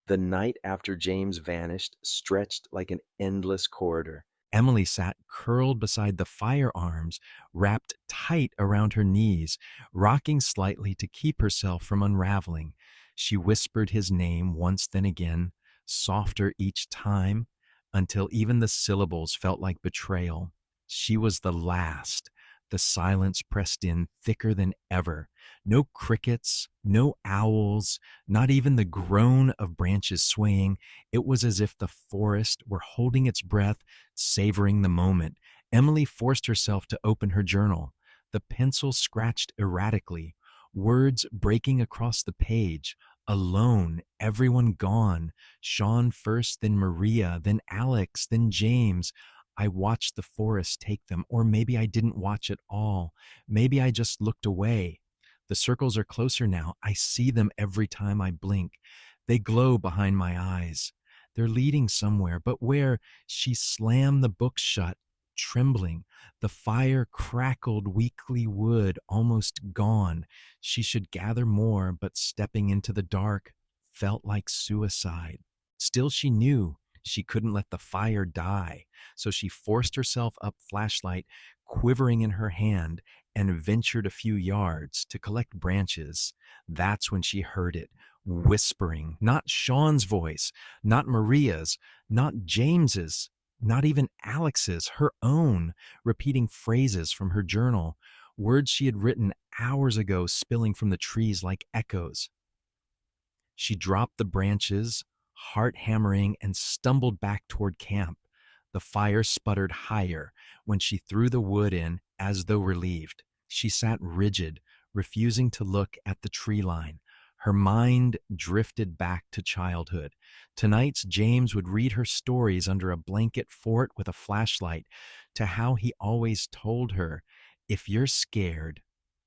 [SPEAKER 2] The night after James vanished stretched like an endless corridor.
[SPEAKER 1] Emily sat curled beside the firearms, wrapped tight around her knees, rocking slightly to keep herself from unraveling. She whispered his name once, then again, softer each time, until even the syllables felt like betrayal. She was the last. The silence pressed in thicker than ever. No crickets, no owls, not even the groan of branches swaying. It was as if the forest were holding its breath, savoring the moment. Emily forced herself to open her journal. The pencil scratched erratically, words breaking across the page. Alone, everyone gone. Sean first, then Maria, then Alex, then James. I watched the forest take them, or maybe I didn't watch at all. Maybe I just looked away. The circles are closer now. I see them every time I blink. They glow behind my eyes. They're leading somewhere, but where? She slammed the book shut, trembling. The fire crackled weakly wood, almost gone. She should gather more, but stepping into the dark felt like suicide. Still, she knew she couldn't let the fire die, so she forced herself up, flashlight quivering in her hand, and ventured a few yards to collect branches. That's when she heard it, whispering, not Sean's voice, not Maria's, not James's, not even Alex's, her own, repeating phrases from her journal, words she had written hours ago, spilling from the trees like echoes. She dropped the branches, heart hammering, and stumbled back toward camp. The fire sputtered higher when she threw the wood in as though relieved. She sat rigid, refusing to look at the tree line. Her mind drifted back to childhood. Tonight's James would read her stories under a blanket fort with a flashlight, to how he always told her, "If you're scared,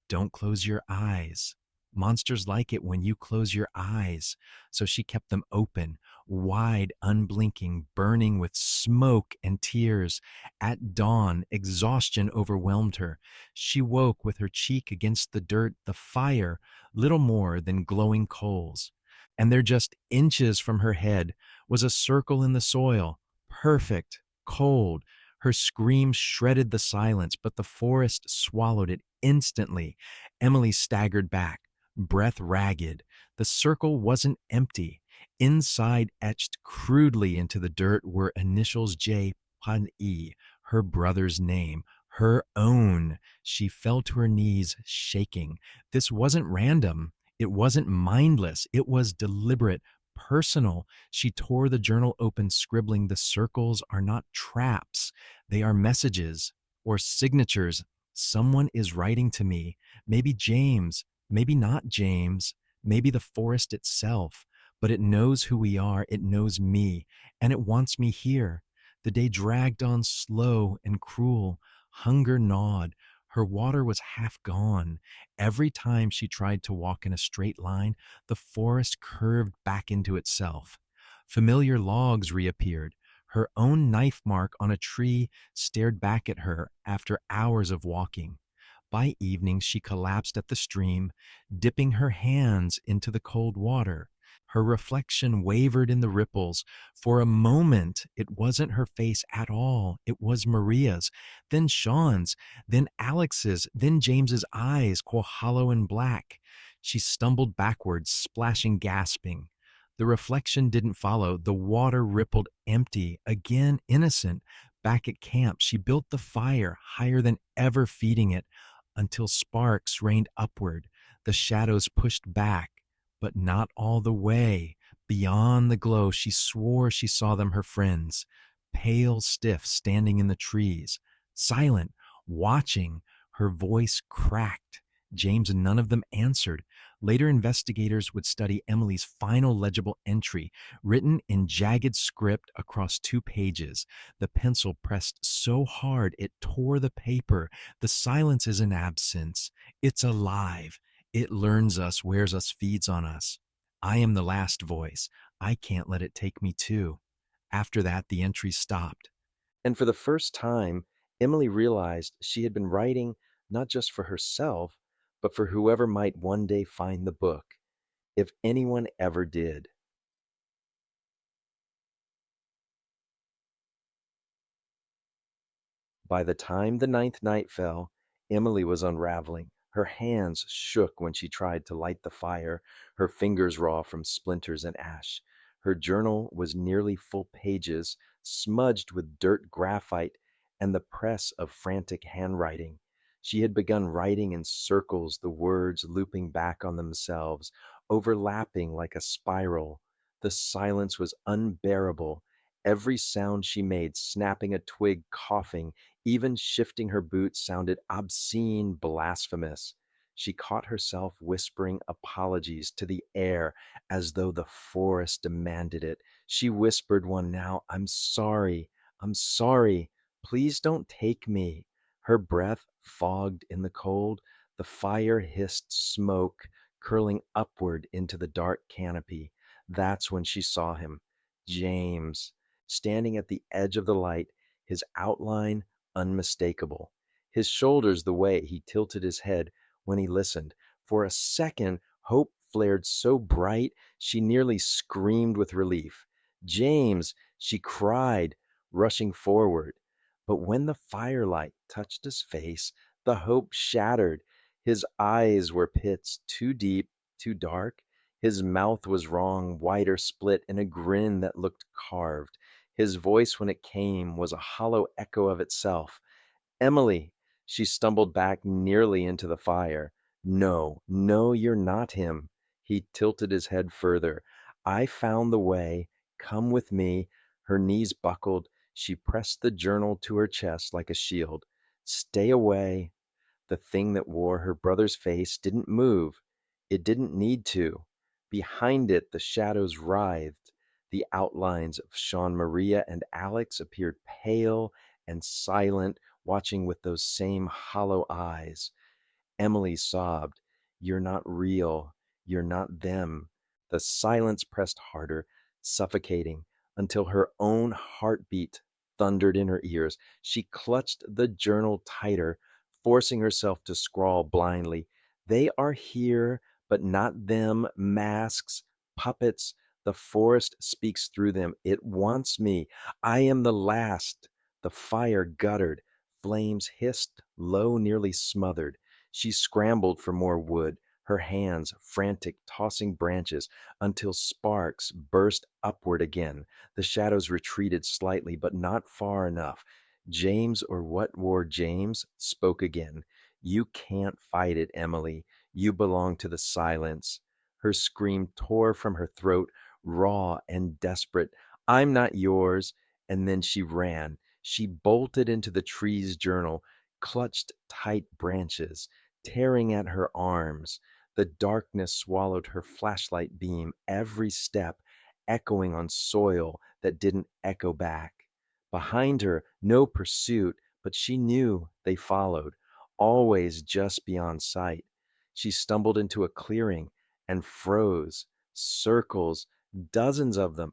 [SPEAKER 1] don't close your eyes. Monsters like it when you close your eyes." So she kept them open, wide, unblinking, burning with smoke and tears. At dawn, exhaustion overwhelmed her. She woke with her cheek against the dirt, the fire, little more than glowing coals. And there, just inches from her head, was a circle in the soil, perfect, cold. Her scream shredded the silence, but the forest swallowed it instantly. Emily staggered back, breath ragged. The circle wasn't empty. Inside, etched crudely into the dirt, were initials J. Pan E, her brother's name, her own. She fell to her knees, shaking. This wasn't random. It wasn't mindless. It was deliberate, personal. She tore the journal open, scribbling, "The circles are not traps. They are messages or signatures. Someone is writing to me. Maybe James, maybe not James, maybe the forest itself, but it knows who we are. It knows me, and it wants me here. The day dragged on slow and cruel. Hunger gnawed. Her water was half gone. Every time she tried to walk in a straight line, the forest curved back into itself. Familiar logs reappeared. Her own knife mark on a tree stared back at her after hours of walking. By evening, she collapsed at the stream, dipping her hands into the cold water. Her reflection wavered in the ripples. For a moment, it wasn't her face at all. It was Maria's, then Sean's, then Alex's, then James's eyes, hollow and black. She stumbled backwards, splashing, gasping. The reflection didn't follow. The water rippled empty, again innocent. Back at camp, she built the fire higher than ever, feeding it until sparks rained upward. The shadows pushed back, but not all the way. Beyond the glow, she swore she saw them, her friends, pale, stiff, standing in the trees, silent, watching. Her voice cracked. James and none of them answered. Later, investigators would study Emily's final legible entry, written in jagged script across 2 pages. The pencil pressed so hard it tore the paper. The silence is an absence. It's alive. It learns us, wears us, feeds on us. I am the last voice. I can't let it take me too. After that, the entry stopped.
[SPEAKER 2] And for the first time, Emily realized she had been writing not just for herself, but for whoever might one day find the book, if anyone ever did. By the time the ninth night fell, Emily was unraveling. Her hands shook when she tried to light the fire, her fingers raw from splinters and ash. Her journal was nearly full pages, smudged with dirt graphite and the press of frantic handwriting. She had begun writing in circles, the words looping back on themselves, overlapping like a spiral. The silence was unbearable. Every sound she made, snapping a twig, coughing, even shifting her boots, sounded obscene, blasphemous. She caught herself whispering apologies to the air as though the forest demanded it. She whispered one now, I'm sorry, I'm sorry, please don't take me. Her breath fogged in the cold. The fire hissed smoke, curling upward into the dark canopy. That's when she saw him, James, standing at the edge of the light, his outline unmistakable, his shoulders the way he tilted his head when he listened. For a second, hope flared so bright she nearly screamed with relief. James, she cried, rushing forward. But when the firelight touched his face, the hope shattered. His eyes were pits too deep, too dark. His mouth was wrong, wide or split, in a grin that looked carved. His voice, when it came, was a hollow echo of itself. Emily! She stumbled back nearly into the fire. No, no, you're not him. He tilted his head further. I found the way. Come with me. Her knees buckled. She pressed the journal to her chest like a shield. Stay away. The thing that wore her brother's face didn't move. It didn't need to. Behind it, the shadows writhed. The outlines of Sean, Maria, and Alex appeared pale and silent, watching with those same hollow eyes. Emily sobbed, You're not real. You're not them. The silence pressed harder, suffocating, until her own heartbeat thundered in her ears. She clutched the journal tighter, forcing herself to scrawl blindly. They are here, but not them. Masks, puppets. The forest speaks through them. It wants me. I am the last. The fire guttered. Flames hissed, low, nearly smothered. She scrambled for more wood, her hands frantic, tossing branches until sparks burst upward again. The shadows retreated slightly, but not far enough. James, or what wore James, spoke again. You can't fight it, Emily. You belong to the silence. Her scream tore from her throat, raw and desperate. I'm not yours. And then she ran. She bolted into the tree's journal, clutched tight branches, tearing at her arms. The darkness swallowed her flashlight beam, every step echoing on soil that didn't echo back. Behind her, no pursuit, but she knew they followed, always just beyond sight. She stumbled into a clearing and froze. Circles, dozens of them,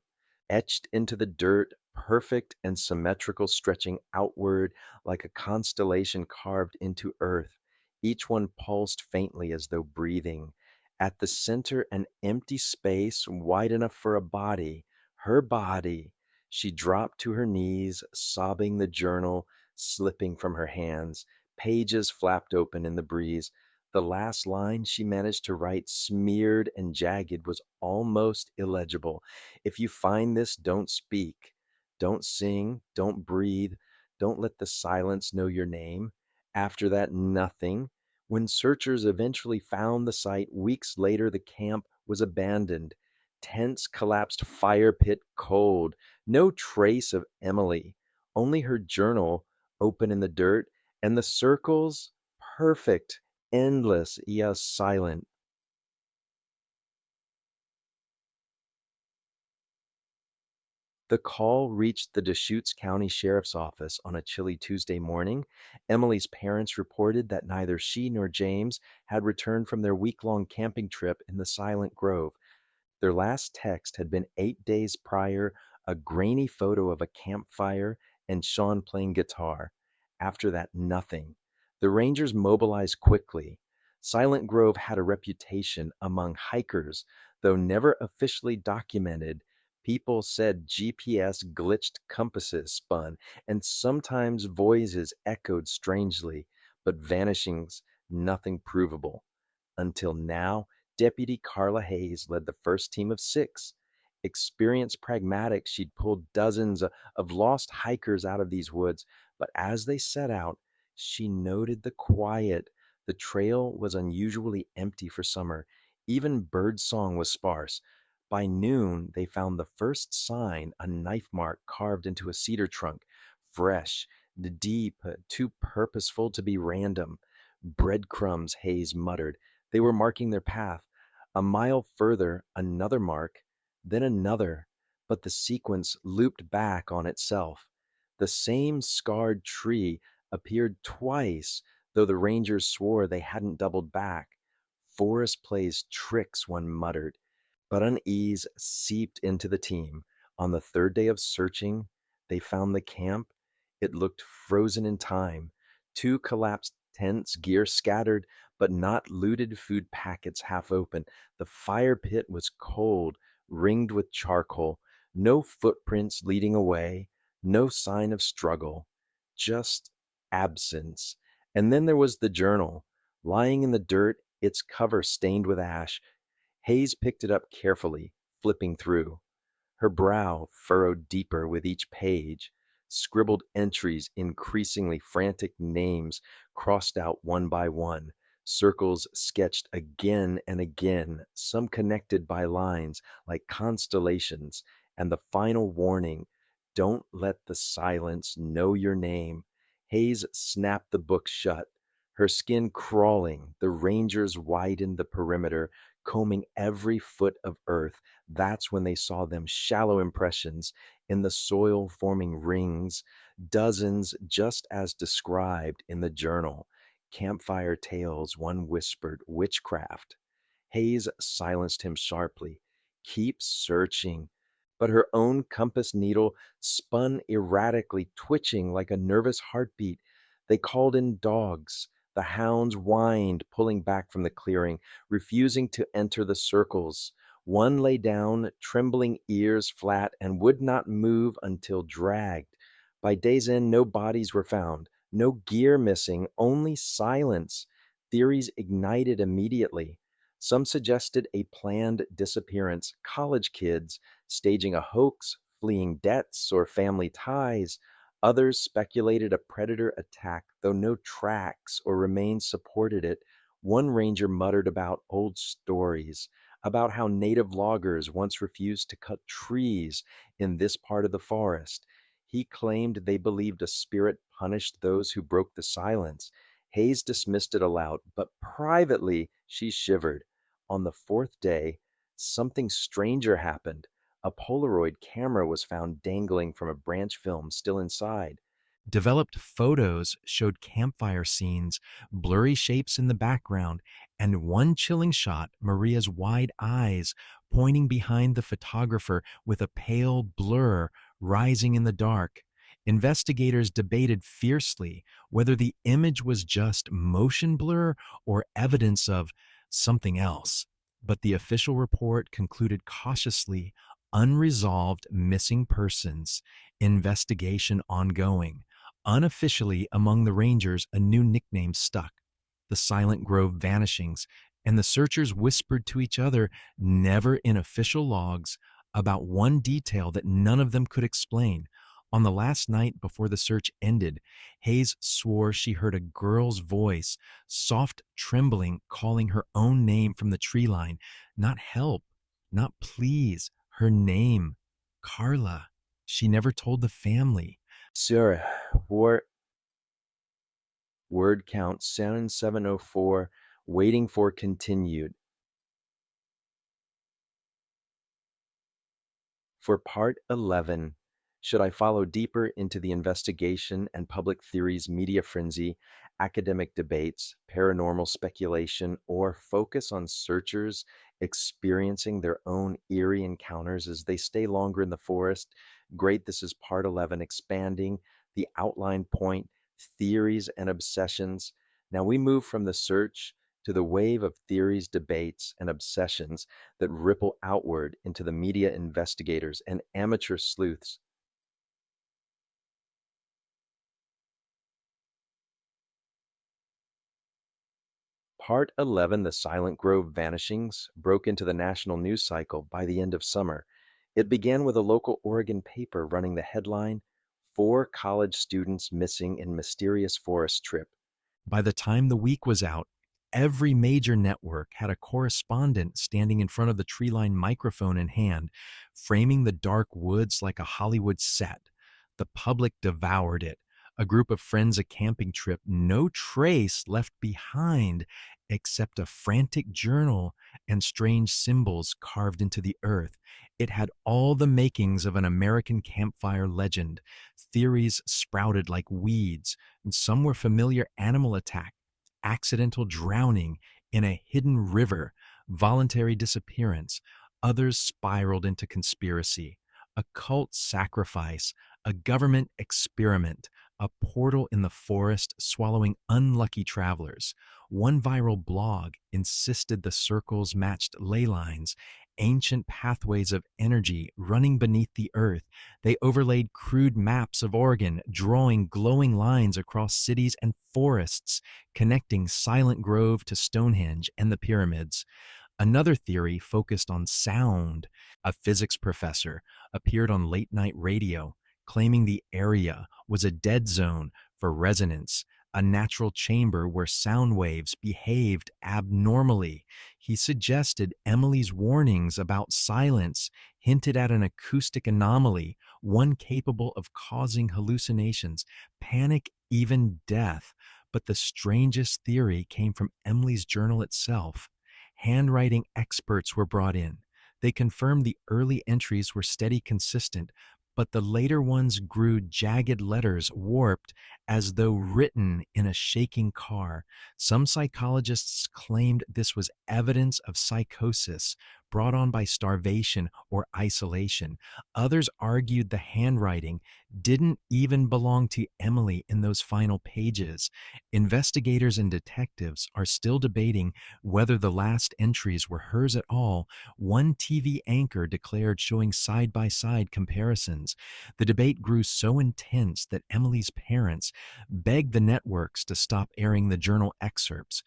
[SPEAKER 2] etched into the dirt, perfect and symmetrical, stretching outward like a constellation carved into earth. Each one pulsed faintly as though breathing. At the center, an empty space wide enough for a body, her body. She dropped to her knees, sobbing, the journal slipping from her hands. Pages flapped open in the breeze. The last line she managed to write, smeared and jagged, was almost illegible. If you find this, don't speak. Don't sing. Don't breathe. Don't let the silence know your name. After that, nothing. When searchers eventually found the site weeks later, the camp was abandoned. Tents collapsed, fire pit cold. No trace of Emily. Only her journal open in the dirt, and the circles perfect, endless, yes, silent. The call reached the Deschutes County Sheriff's Office on a chilly Tuesday morning. Emily's parents reported that neither she nor James had returned from their week-long camping trip in the Silent Grove. Their last text had been 8 days prior, a grainy photo of a campfire and Sean playing guitar. After that, nothing. The Rangers mobilized quickly. Silent Grove had a reputation among hikers, though never officially documented. People said GPS glitched, compasses spun, and sometimes voices echoed strangely, but vanishings, nothing provable. Until now, Deputy Carla Hayes led the first team of six. Experienced pragmatic, she'd pulled dozens of lost hikers out of these woods, but as they set out, she noted the quiet. The trail was unusually empty for summer. Even birdsong was sparse. By noon, they found the first sign, a knife mark carved into a cedar trunk. Fresh, deep, too purposeful to be random. Breadcrumbs, Hayes muttered. They were marking their path. A mile further, another mark, then another, but the sequence looped back on itself. The same scarred tree appeared twice, though the rangers swore they hadn't doubled back. Forest plays tricks, one muttered. But unease seeped into the team. On the third day of searching, they found the camp. It looked frozen in time. Two collapsed tents, gear scattered, but not looted, food packets half open. The fire pit was cold, ringed with charcoal. No footprints leading away, no sign of struggle, just absence. And then there was the journal, lying in the dirt, its cover stained with ash. Hayes picked it up carefully, flipping through. Her brow furrowed deeper with each page. Scribbled entries, increasingly frantic names crossed out one by one. Circles sketched again and again, some connected by lines like constellations. And the final warning, don't let the silence know your name. Hayes snapped the book shut, her skin crawling. The rangers widened the perimeter, combing every foot of earth. That's when they saw them, shallow impressions in the soil forming rings, dozens just as described in the journal. Campfire tales, one whispered, witchcraft. Hayes silenced him sharply. Keep searching. But her own compass needle spun erratically, twitching like a nervous heartbeat. They called in dogs. The hounds whined, pulling back from the clearing, refusing to enter the circles. One lay down, trembling ears flat, and would not move until dragged. By day's end, no bodies were found, no gear missing, only silence. Theories ignited immediately. Some suggested a planned disappearance, college kids staging a hoax, fleeing debts or family ties. Others speculated a predator attack, though no tracks or remains supported it. One ranger muttered about old stories, about how native loggers once refused to cut trees in this part of the forest. He claimed they believed a spirit punished those who broke the silence. Hayes dismissed it aloud, but privately she shivered. On the fourth day, something stranger happened. A Polaroid camera was found dangling from a branch film still inside.
[SPEAKER 1] Developed photos showed campfire scenes, blurry shapes in the background, and one chilling shot, Maria's wide eyes pointing behind the photographer with a pale blur rising in the dark. Investigators debated fiercely whether the image was just motion blur or evidence of something else. But the official report concluded cautiously unresolved missing persons, investigation ongoing. Unofficially among the Rangers, a new nickname stuck, the Silent Grove Vanishings, and the searchers whispered to each other, never in official logs, about one detail that none of them could explain. On the last night before the search ended, Hayes swore she heard a girl's voice, soft trembling, calling her own name from the tree line. Not help, not please, her name, Carla. She never told the family.
[SPEAKER 2] Sir, word count 7704, waiting for continued. For part 11, should I follow deeper into the investigation and public theories media frenzy, academic debates, paranormal speculation, or focus on searchers experiencing their own eerie encounters as they stay longer in the forest? Great, this is part 11, expanding the outline point, theories and obsessions. Now we move from the search to the wave of theories, debates, and obsessions that ripple outward into the media investigators and amateur sleuths. Part 11, The Silent Grove Vanishings, broke into the national news cycle by the end of summer. It began with a local Oregon paper running the headline, Four College Students Missing in Mysterious Forest Trip.
[SPEAKER 1] By the time the week was out, every major network had a correspondent standing in front of the tree line microphone in hand, framing the dark woods like a Hollywood set. The public devoured it. A group of friends, a camping trip, no trace left behind except a frantic journal and strange symbols carved into the earth. It had all the makings of an American campfire legend. Theories sprouted like weeds, and some were familiar animal attack, accidental drowning in a hidden river, voluntary disappearance. Others spiraled into conspiracy, a cult sacrifice, a government experiment, a portal in the forest swallowing unlucky travelers. One viral blog insisted the circles matched ley lines, ancient pathways of energy running beneath the earth. They overlaid crude maps of Oregon, drawing glowing lines across cities and forests, connecting Silent Grove to Stonehenge and the pyramids. Another theory focused on sound. A physics professor appeared on late night radio, claiming the area was a dead zone for resonance, a natural chamber where sound waves behaved abnormally. He suggested Emily's warnings about silence hinted at an acoustic anomaly, one capable of causing hallucinations, panic, even death. But the strangest theory came from Emily's journal itself. Handwriting experts were brought in. They confirmed the early entries were steady, consistent, but the later ones grew jagged letters, warped as though written in a shaking car. Some psychologists claimed this was evidence of psychosis brought on by starvation or isolation. Others argued the handwriting didn't even belong to Emily in those final pages. Investigators and detectives are still debating whether the last entries were hers at all. One TV anchor declared showing side-by-side comparisons. The debate grew so intense that Emily's parents begged the networks to stop airing the journal excerpts,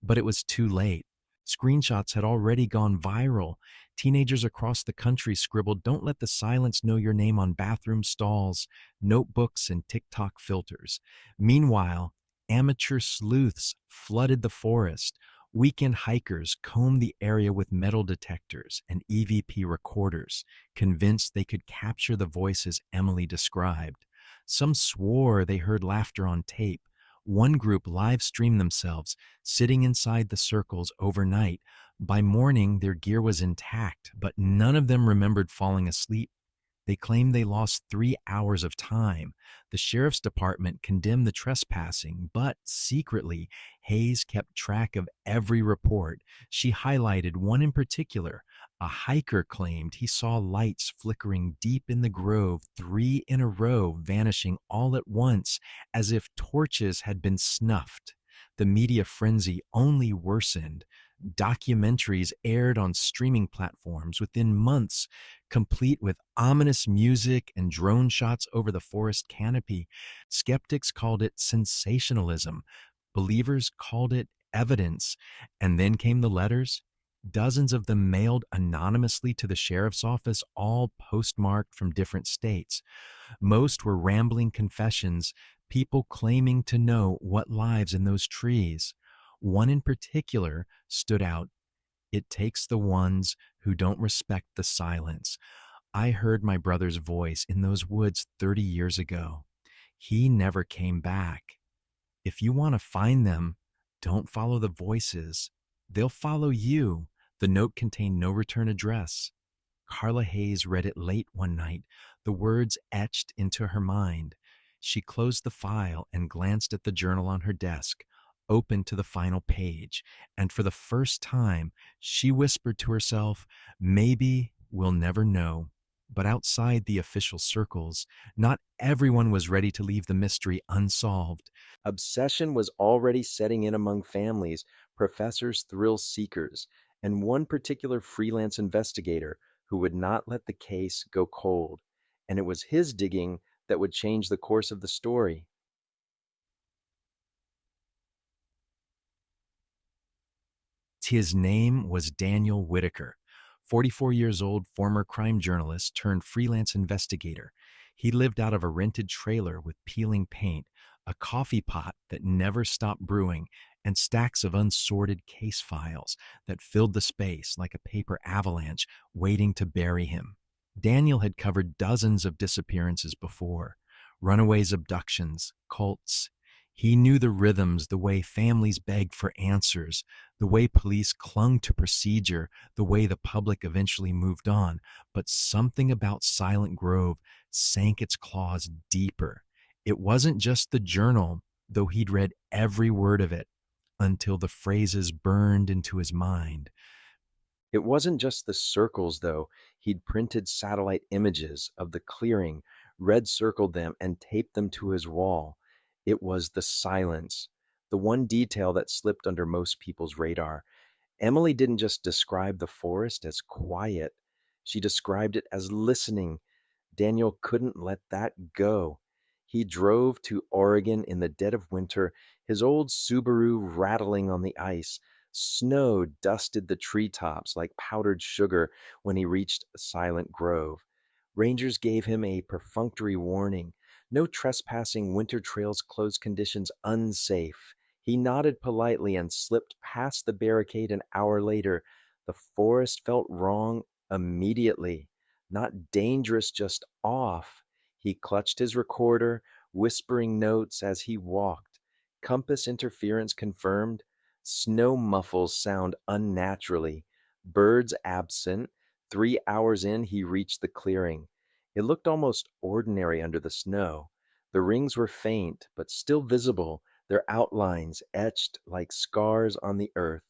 [SPEAKER 1] but it was too late. Screenshots had already gone viral. Teenagers across the country scribbled, "Don't let the silence know your name" on bathroom stalls, notebooks, and TikTok filters. Meanwhile, amateur sleuths flooded the forest. Weekend hikers combed the area with metal detectors and EVP recorders, convinced they could capture the voices Emily described. Some swore they heard laughter on tape. One group live streamed themselves, sitting inside the circles overnight. By morning, their gear was intact, but none of them remembered falling asleep. They claimed they lost 3 hours of time. The sheriff's department condemned the trespassing, but secretly, Hayes kept track of every report. She highlighted one in particular. A hiker claimed he saw lights flickering deep in the grove, 3 in a row, vanishing all at once, as if torches had been snuffed. The media frenzy only worsened. Documentaries aired on streaming platforms within months, complete with ominous music and drone shots over the forest canopy. Skeptics called it sensationalism. Believers called it evidence. And then came the letters, dozens of them mailed anonymously to the sheriff's office, all postmarked from different states. Most were rambling confessions, people claiming to know what lives in those trees. One in particular stood out. It takes the ones who don't respect the silence. I heard my brother's voice in those woods 30 years ago. He never came back. If you want to find them, don't follow the voices. They'll follow you. The note contained no return address. Carla Hayes read it late one night, the words etched into her mind. She closed the file and glanced at the journal on her desk, opened to the final page, and for the first time, she whispered to herself, maybe we'll never know. But outside the official circles, not everyone was ready to leave the mystery unsolved.
[SPEAKER 2] Obsession was already setting in among families, professors, thrill seekers, and one particular freelance investigator who would not let the case go cold. And it was his digging that would change the course of the story.
[SPEAKER 1] His name was Daniel Whitaker, 44 years old, former crime journalist turned freelance investigator. He lived out of a rented trailer with peeling paint, a coffee pot that never stopped brewing, and stacks of unsorted case files that filled the space like a paper avalanche waiting to bury him. Daniel had covered dozens of disappearances before, runaways, abductions, cults. He knew the rhythms, the way families begged for answers, the way police clung to procedure, the way the public eventually moved on. But something about Silent Grove sank its claws deeper. It wasn't just the journal, though he'd read every word of it until the phrases burned into his mind.
[SPEAKER 2] It wasn't just the circles, though. He'd printed satellite images of the clearing, red circled them, and taped them to his wall. It was the silence, the one detail that slipped under most people's radar. Emily didn't just describe the forest as quiet, she described it as listening. Daniel couldn't let that go. He drove to Oregon in the dead of winter, his old Subaru rattling on the ice. Snow dusted the treetops like powdered sugar when he reached Silent Grove. Rangers gave him a perfunctory warning: no trespassing, winter trails, closed conditions, unsafe. He nodded politely and slipped past the barricade. An hour later, the forest felt wrong immediately. Not dangerous, just off. He clutched his recorder, whispering notes as he walked. Compass interference confirmed. Snow muffles sound unnaturally. Birds absent. 3 hours in, he reached the clearing. It looked almost ordinary under the snow. The rings were faint, but still visible, their outlines etched like scars on the earth.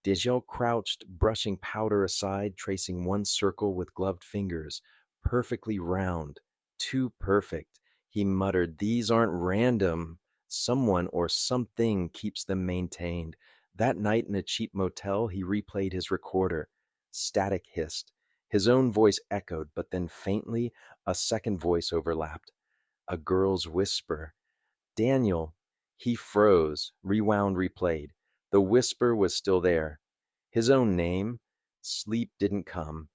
[SPEAKER 2] Dijel crouched, brushing powder aside, tracing one circle with gloved fingers. Perfectly round. Too perfect. He muttered, these aren't random. Someone or something keeps them maintained. That night in a cheap motel, he replayed his recorder. Static hissed. His own voice echoed, but then faintly, a second voice overlapped. A girl's whisper. Daniel. He froze, rewound, replayed. The whisper was still there. His own name. Sleep didn't come.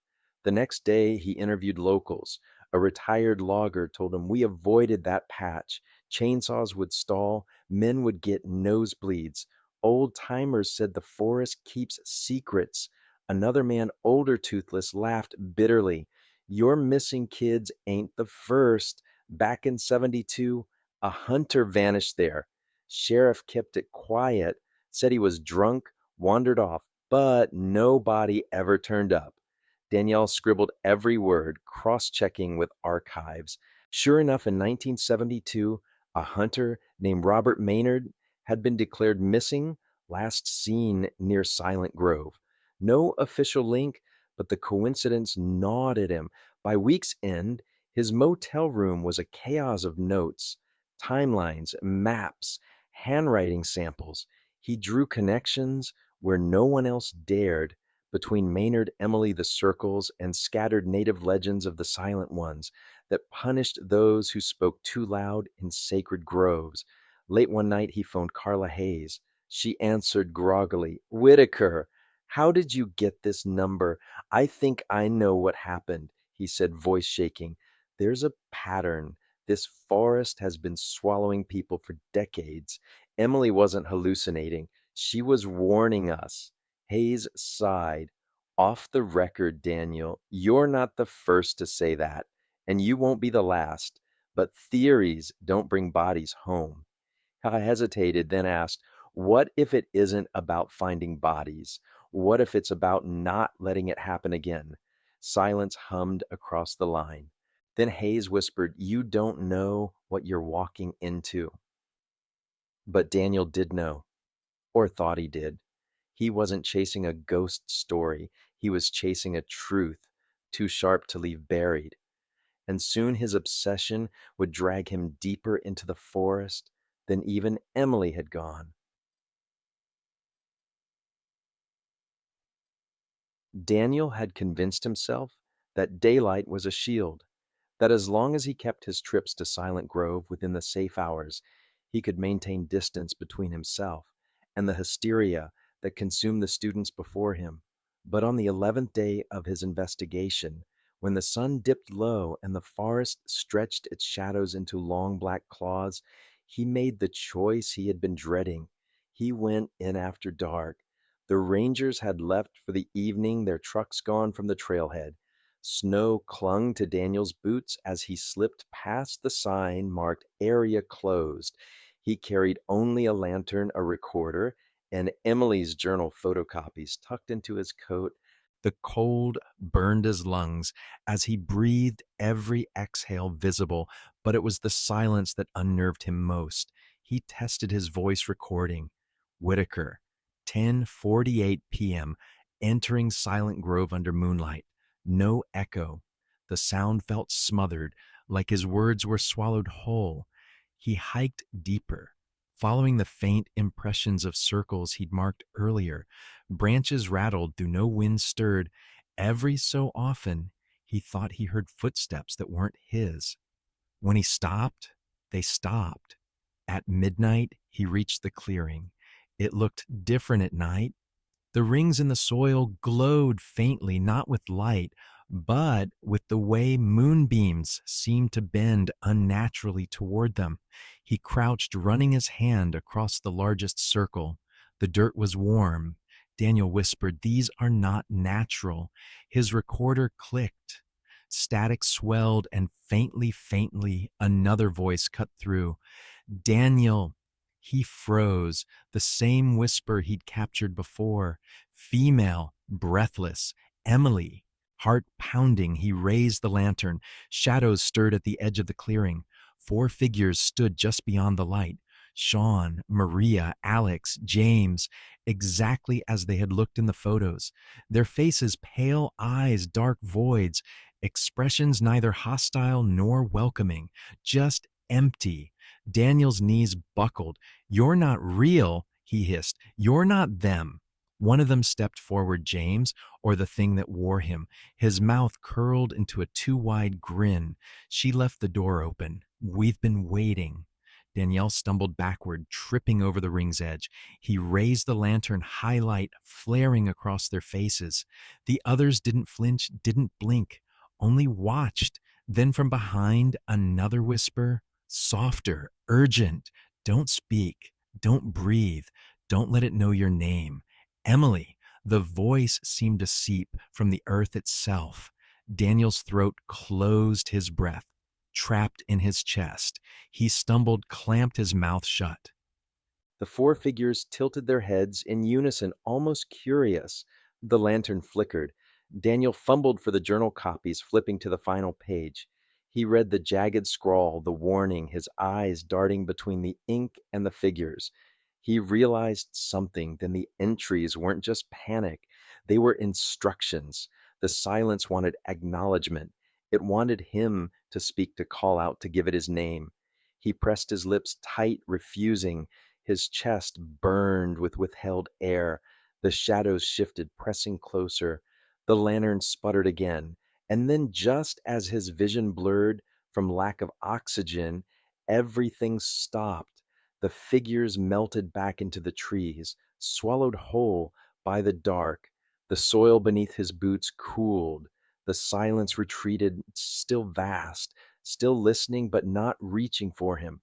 [SPEAKER 2] The next day, he interviewed locals. A retired logger told him, we avoided that patch. Chainsaws would stall, men would get nosebleeds. Old timers said the forest keeps secrets. Another man, older toothless, laughed bitterly. Your missing kids ain't the first. Back in 72, a hunter vanished there. Sheriff kept it quiet, said he was drunk, wandered off, but nobody ever turned up. Danielle scribbled every word, cross checking with archives. Sure enough, in 1972, a hunter named Robert Maynard had been declared missing, last seen near Silent Grove. No official link, but the coincidence gnawed at him. By week's end, his motel room was a chaos of notes, timelines, maps, handwriting samples. He drew connections where no one else dared between Maynard, Emily, the circles, and scattered native legends of the Silent Ones that punished those who spoke too loud in sacred groves. Late one night, he phoned Carla Hayes. She answered groggily, "Whitaker, how did you get this number? I think I know what happened," he said, voice shaking. "There's a pattern. This forest has been swallowing people for decades. Emily wasn't hallucinating. She was warning us." Hayes sighed. "Off the record, Daniel, you're not the first to say that, and you won't be the last. But theories don't bring bodies home." I hesitated, then asked, "What if it isn't about finding bodies? What if it's about not letting it happen again?" Silence hummed across the line. Then Hayes whispered, "You don't know what you're walking into." But Daniel did know, or thought he did. He wasn't chasing a ghost story, he was chasing a truth too sharp to leave buried. And soon his obsession would drag him deeper into the forest than even Emily had gone. Daniel had convinced himself that daylight was a shield, that as long as he kept his trips to Silent Grove within the safe hours, he could maintain distance between himself and the hysteria that consumed the students before him. But on the 11th day of his investigation, when the sun dipped low and the forest stretched its shadows into long black claws, he made the choice he had been dreading. He went in after dark. The rangers had left for the evening, their trucks gone from the trailhead. Snow clung to Daniel's boots as he slipped past the sign marked "Area Closed." He carried only a lantern, a recorder, and Emily's journal photocopies tucked into his coat.
[SPEAKER 1] The cold burned his lungs as he breathed every exhale visible, but it was the silence that unnerved him most. He tested his voice recording. Whitaker, 10:48 p.m., entering Silent Grove under moonlight. No echo. The sound felt smothered, like his words were swallowed whole. He hiked deeper, following the faint impressions of circles he'd marked earlier. Branches rattled though no wind stirred. Every so often, he thought he heard footsteps that weren't his. When he stopped, they stopped. At midnight, he reached the clearing. It looked different at night. The rings in the soil glowed faintly, not with light, but with the way moonbeams seemed to bend unnaturally toward them. He crouched, running his hand across the largest circle. The dirt was warm. Daniel whispered, "These are not natural." His recorder clicked. Static swelled, and faintly, another voice cut through. "Daniel." He froze, the same whisper he'd captured before. Female, breathless. Emily. Heart pounding, he raised the lantern. Shadows stirred at the edge of the clearing. 4 figures stood just beyond the light. Sean, Maria, Alex, James, exactly as they had looked in the photos. Their faces pale eyes, dark voids, expressions neither hostile nor welcoming, just empty. Daniel's knees buckled. "You're not real," he hissed. "You're not them." One of them stepped forward, James, or the thing that wore him. His mouth curled into a too wide grin. "She left the door open. We've been waiting." Danielle stumbled backward, tripping over the ring's edge. He raised the lantern, highlight flaring across their faces. The others didn't flinch, didn't blink, only watched. Then from behind, another whisper, softer, urgent. "Don't speak. Don't breathe. Don't let it know your name. Emily, the voice seemed to seep from the earth itself. Daniel's throat closed his breath, trapped in his chest. He stumbled, clamped his mouth shut.
[SPEAKER 2] The four figures tilted their heads in unison, almost curious. The lantern flickered. Daniel fumbled for the journal copies, flipping to the final page. He read the jagged scrawl, the warning, his eyes darting between the ink and the figures. He realized something. Then the entries weren't just panic, they were instructions. The silence wanted acknowledgement. It wanted him to speak, to call out, to give it his name. He pressed his lips tight, refusing. His chest burned with withheld air. The shadows shifted, pressing closer. The lantern sputtered again. And then, just as his vision blurred from lack of oxygen, everything stopped. The figures melted back into the trees, swallowed whole by the dark. The soil beneath his boots cooled. The silence retreated, still vast, still listening but not reaching for him.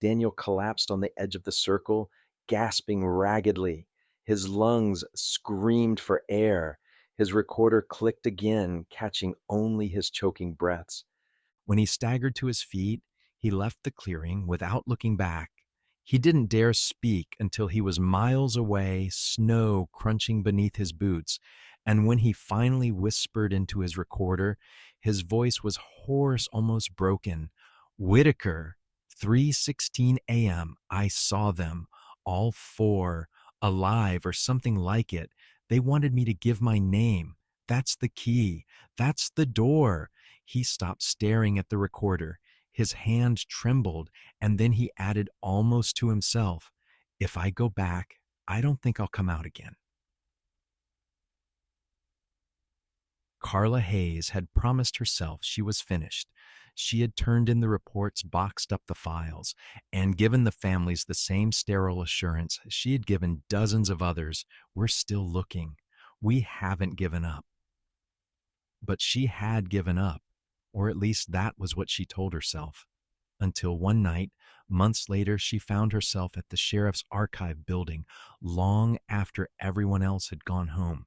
[SPEAKER 2] Daniel collapsed on the edge of the circle, gasping raggedly. His lungs screamed for air. His recorder clicked again, catching only his choking breaths.
[SPEAKER 1] When he staggered to his feet, he left the clearing without looking back. He didn't dare speak until he was miles away, snow crunching beneath his boots. And when he finally whispered into his recorder, his voice was hoarse, almost broken. Whitaker, 3:16 a.m. I saw them, all four, alive or something like it. They wanted me to give my name. That's the key. That's the door. He stopped staring at the recorder. His hand trembled, and then he added almost to himself, if I go back, I don't think I'll come out again. Carla Hayes had promised herself she was finished. She had turned in the reports, boxed up the files, and given the families the same sterile assurance she had given dozens of others. We're still looking. We haven't given up. But she had given up, or at least that was what she told herself. Until one night, months later, she found herself at the sheriff's archive building long after everyone else had gone home.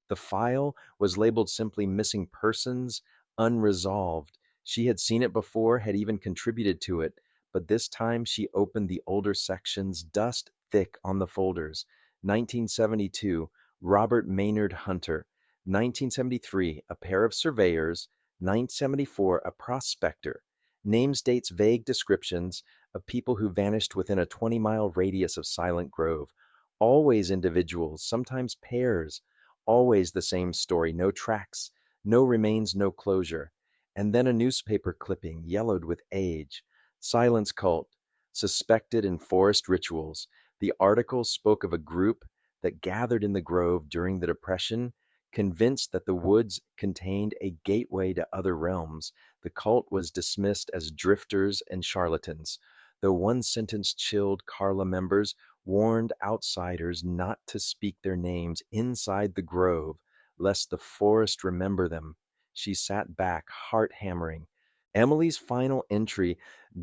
[SPEAKER 2] The file was labeled simply missing persons, unresolved. She had seen it before, had even contributed to it, but this time she opened the older sections, dust thick on the folders. 1972, Robert Maynard Hunter. 1973, a pair of surveyors. 1974, a prospector. Names, dates, vague descriptions of people who vanished within a 20-mile radius of Silent Grove. Always individuals, sometimes pairs. Always the same story, no tracks, no remains, no closure. And then a newspaper clipping, yellowed with age. Silence cult, suspected in forest rituals. The article spoke of a group that gathered in the grove during the Depression, convinced that the woods contained a gateway to other realms. The cult was dismissed as drifters and charlatans. Though one sentence chilled Carla members, warned outsiders not to speak their names inside the grove, lest the forest remember them. She sat back, heart hammering. Emily's final entry,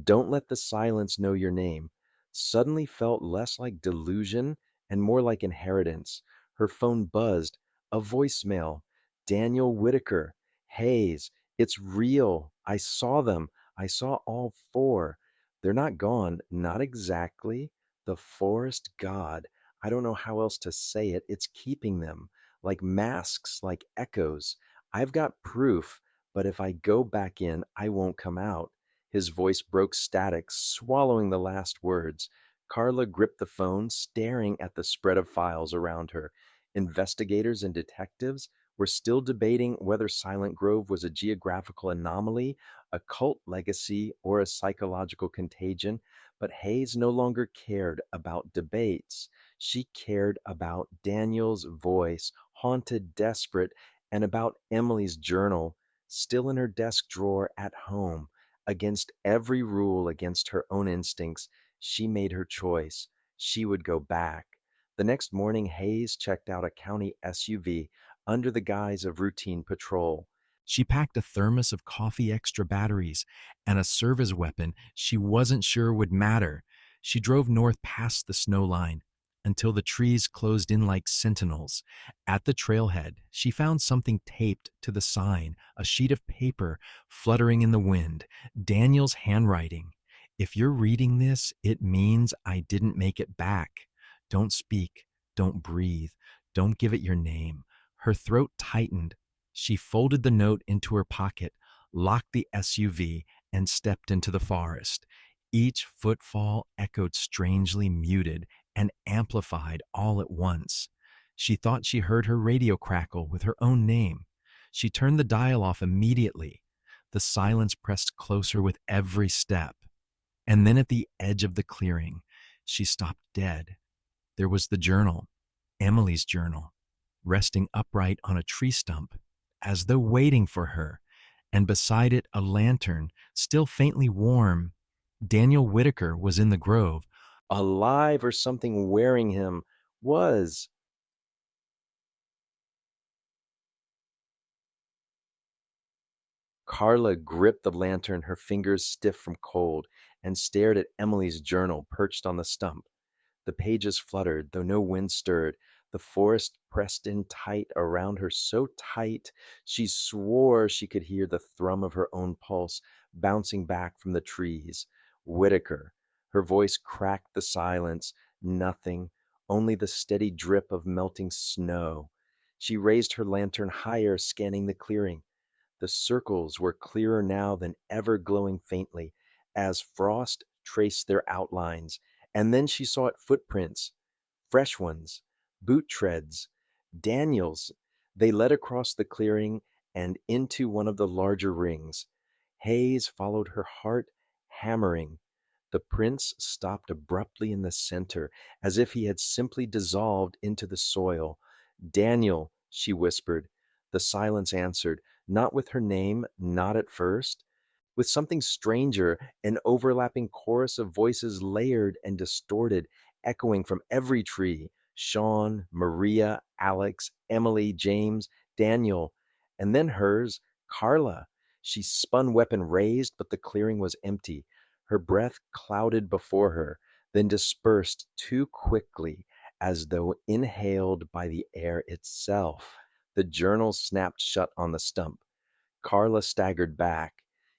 [SPEAKER 2] "Don't let the silence know your name," suddenly felt less like delusion and more like inheritance. Her phone buzzed. A voicemail. Daniel Whitaker. Hayes. It's real. I saw them. I saw all four. They're not gone. Not exactly. The forest god. I don't know how else to say it. It's keeping them. Like masks, like echoes. I've got proof, but if I go back in, I won't come out. His voice broke static, swallowing the last words. Carla gripped the phone, staring at the spread of files around her. Investigators and detectives were still debating whether Silent Grove was a geographical anomaly, a cult legacy, or a psychological contagion. But Hayes no longer cared about debates. She cared about Daniel's voice, haunted, desperate, and about Emily's journal, still in her desk drawer at home. Against every rule, against her own instincts, she made her choice. She would go back. The next morning, Hayes checked out a county SUV under the guise of routine patrol.
[SPEAKER 1] She packed a thermos of coffee, extra batteries, and a service weapon she wasn't sure would matter. She drove north past the snow line until the trees closed in like sentinels. At the trailhead, she found something taped to the sign, a sheet of paper fluttering in the wind, Daniel's handwriting. If you're reading this, it means I didn't make it back. Don't speak. Don't breathe. Don't give it your name. Her throat tightened. She folded the note into her pocket, locked the SUV, and stepped into the forest. Each footfall echoed strangely muted and amplified all at once. She thought she heard her radio crackle with her own name. She turned the dial off immediately. The silence pressed closer with every step. And then at the edge of the clearing, she stopped dead. There was the journal, Emily's journal, resting upright on a tree stump, as though waiting for her, and beside it a lantern, still faintly warm. Daniel Whitaker was in the grove.
[SPEAKER 2] Alive or something wearing him was. Carla gripped the lantern, her fingers stiff from cold, and stared at Emily's journal perched on the stump. The pages fluttered, though no wind stirred. The forest pressed in tight around her, so tight she swore she could hear the thrum of her own pulse bouncing back from the trees. Whitaker. Her voice cracked the silence. Nothing, only the steady drip of melting snow. She raised her lantern higher, scanning the clearing. The circles were clearer now than ever, glowing faintly, as frost traced their outlines. And then she saw it footprints, fresh ones, boot treads, Daniel's. They led across the clearing and into one of the larger rings. Hayes followed her heart, hammering. The prince stopped abruptly in the center, as if he had simply dissolved into the soil. Daniel, she whispered. The silence answered, not with her name, not at first, with something stranger, an overlapping chorus of voices layered and distorted, echoing from every tree. Sean, Maria, Alex, Emily, James, Daniel, and then hers, Carla. She spun, weapon raised, but the clearing was empty. Her breath clouded before her, then dispersed too quickly, as though inhaled by the air itself. The journal snapped shut on the stump. Carla staggered back.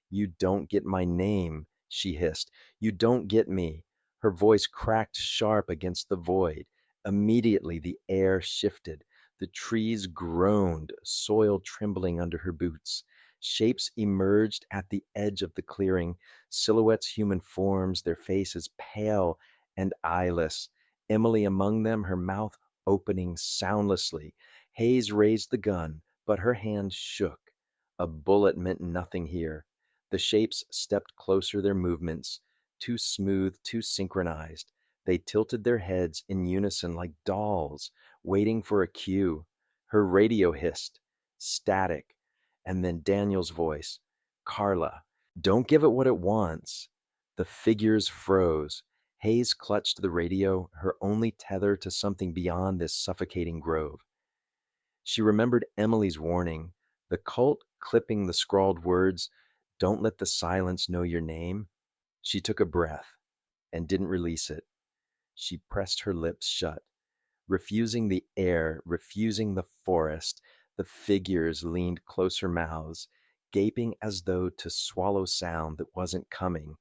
[SPEAKER 2] "You don't get my name," she hissed. "You don't get me." Her voice cracked sharp against the void. Immediately the air shifted. The trees groaned, soil trembling under her boots. Shapes emerged at the edge of the clearing, silhouettes, human forms, their faces pale and eyeless. Emily among them, her mouth opening soundlessly. Hayes raised the gun, but her hand shook. A bullet meant nothing here. The shapes stepped closer, their movements too smooth, too synchronized. They tilted their heads in unison like dolls, waiting for a cue. Her radio hissed, static, and then Daniel's voice. "Carla, don't give it what it wants." The figures froze. Hayes clutched the radio, her only tether to something beyond this suffocating grove. She remembered Emily's warning, the cult clipping the scrawled words, "Don't let the silence know your name." She took a breath and didn't release it. She pressed her lips shut, refusing the air, refusing the forest. The figures leaned closer, mouths gaping as though to swallow sound that wasn't coming.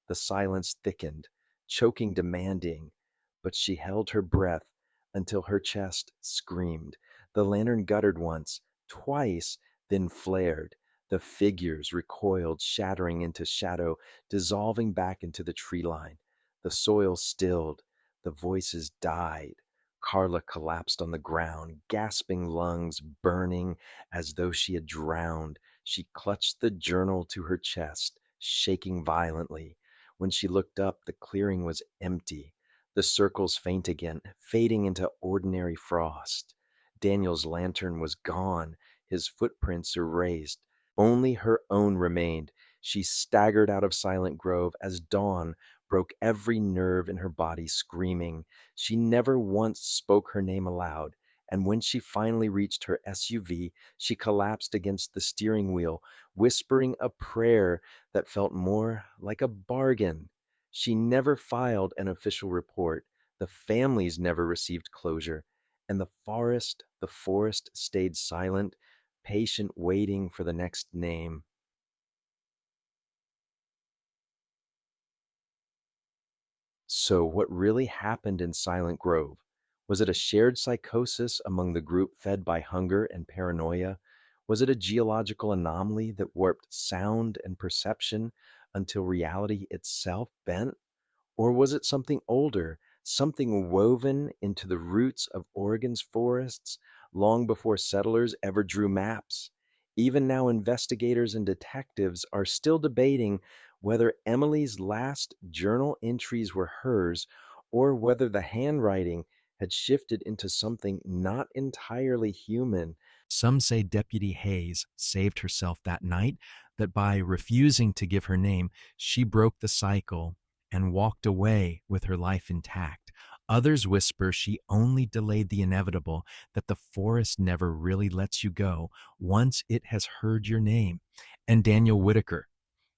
[SPEAKER 2] The silence thickened, choking, demanding, but she held her breath until her chest screamed. The lantern guttered once, twice, then flared. The figures recoiled, shattering into shadow, dissolving back into the tree line. The soil stilled. The voices died. Carla collapsed on the ground, gasping lungs burning as though she had drowned. She clutched the journal to her chest, shaking violently. When she looked up, the clearing was empty. The circles faint again, fading into ordinary frost. Daniel's lantern was gone, his footprints erased. Only her own remained. She staggered out of Silent Grove as dawn broke every nerve in her body, screaming. She never once spoke her name aloud, and when she finally reached her SUV, she collapsed against the steering wheel, whispering a prayer that felt more like a bargain. She never filed an official report. The families never received closure, and the forest stayed silent, patient, waiting for the next name. So, what really happened in Silent Grove? Was it a shared psychosis among the group fed by hunger and paranoia? Was it a geological anomaly that warped sound and perception until reality itself bent? Or was it something older, something woven into the roots of Oregon's forests long before settlers ever drew maps? Even now, investigators and detectives are still debating whether Emily's last journal entries were hers or whether the handwriting had shifted into something not entirely human.
[SPEAKER 1] Some say Deputy Hayes saved herself that night, that by refusing to give her name, she broke the cycle and walked away with her life intact. Others whisper she only delayed the inevitable, that the forest never really lets you go once it has heard your name. And Daniel Whitaker,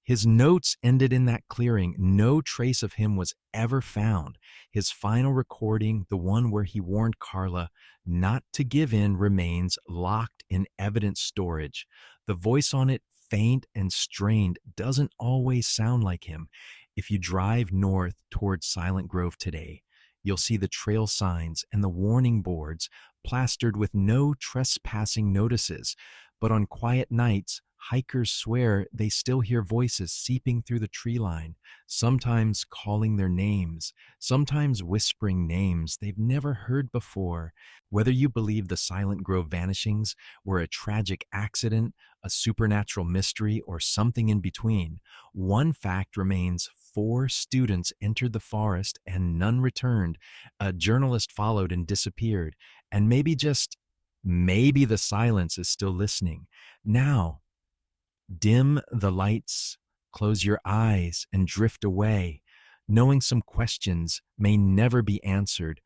[SPEAKER 1] his notes ended in that clearing. No trace of him was ever found. His final recording, the one where he warned Carla not to give in, remains locked in evidence storage. The voice on it, faint and strained, doesn't always sound like him. If you drive north towards Silent Grove today, you'll see the trail signs and the warning boards plastered with no trespassing notices. But on quiet nights, hikers swear they still hear voices seeping through the tree line, sometimes calling their names, sometimes whispering names they've never heard before. Whether you believe the Silent Grove vanishings were a tragic accident, a supernatural mystery, or something in between, one fact remains: four students entered the forest and none returned. A journalist followed and disappeared. And maybe, just maybe, the silence is still listening. Now, dim the lights, close your eyes, and drift away, knowing some questions may never be answered,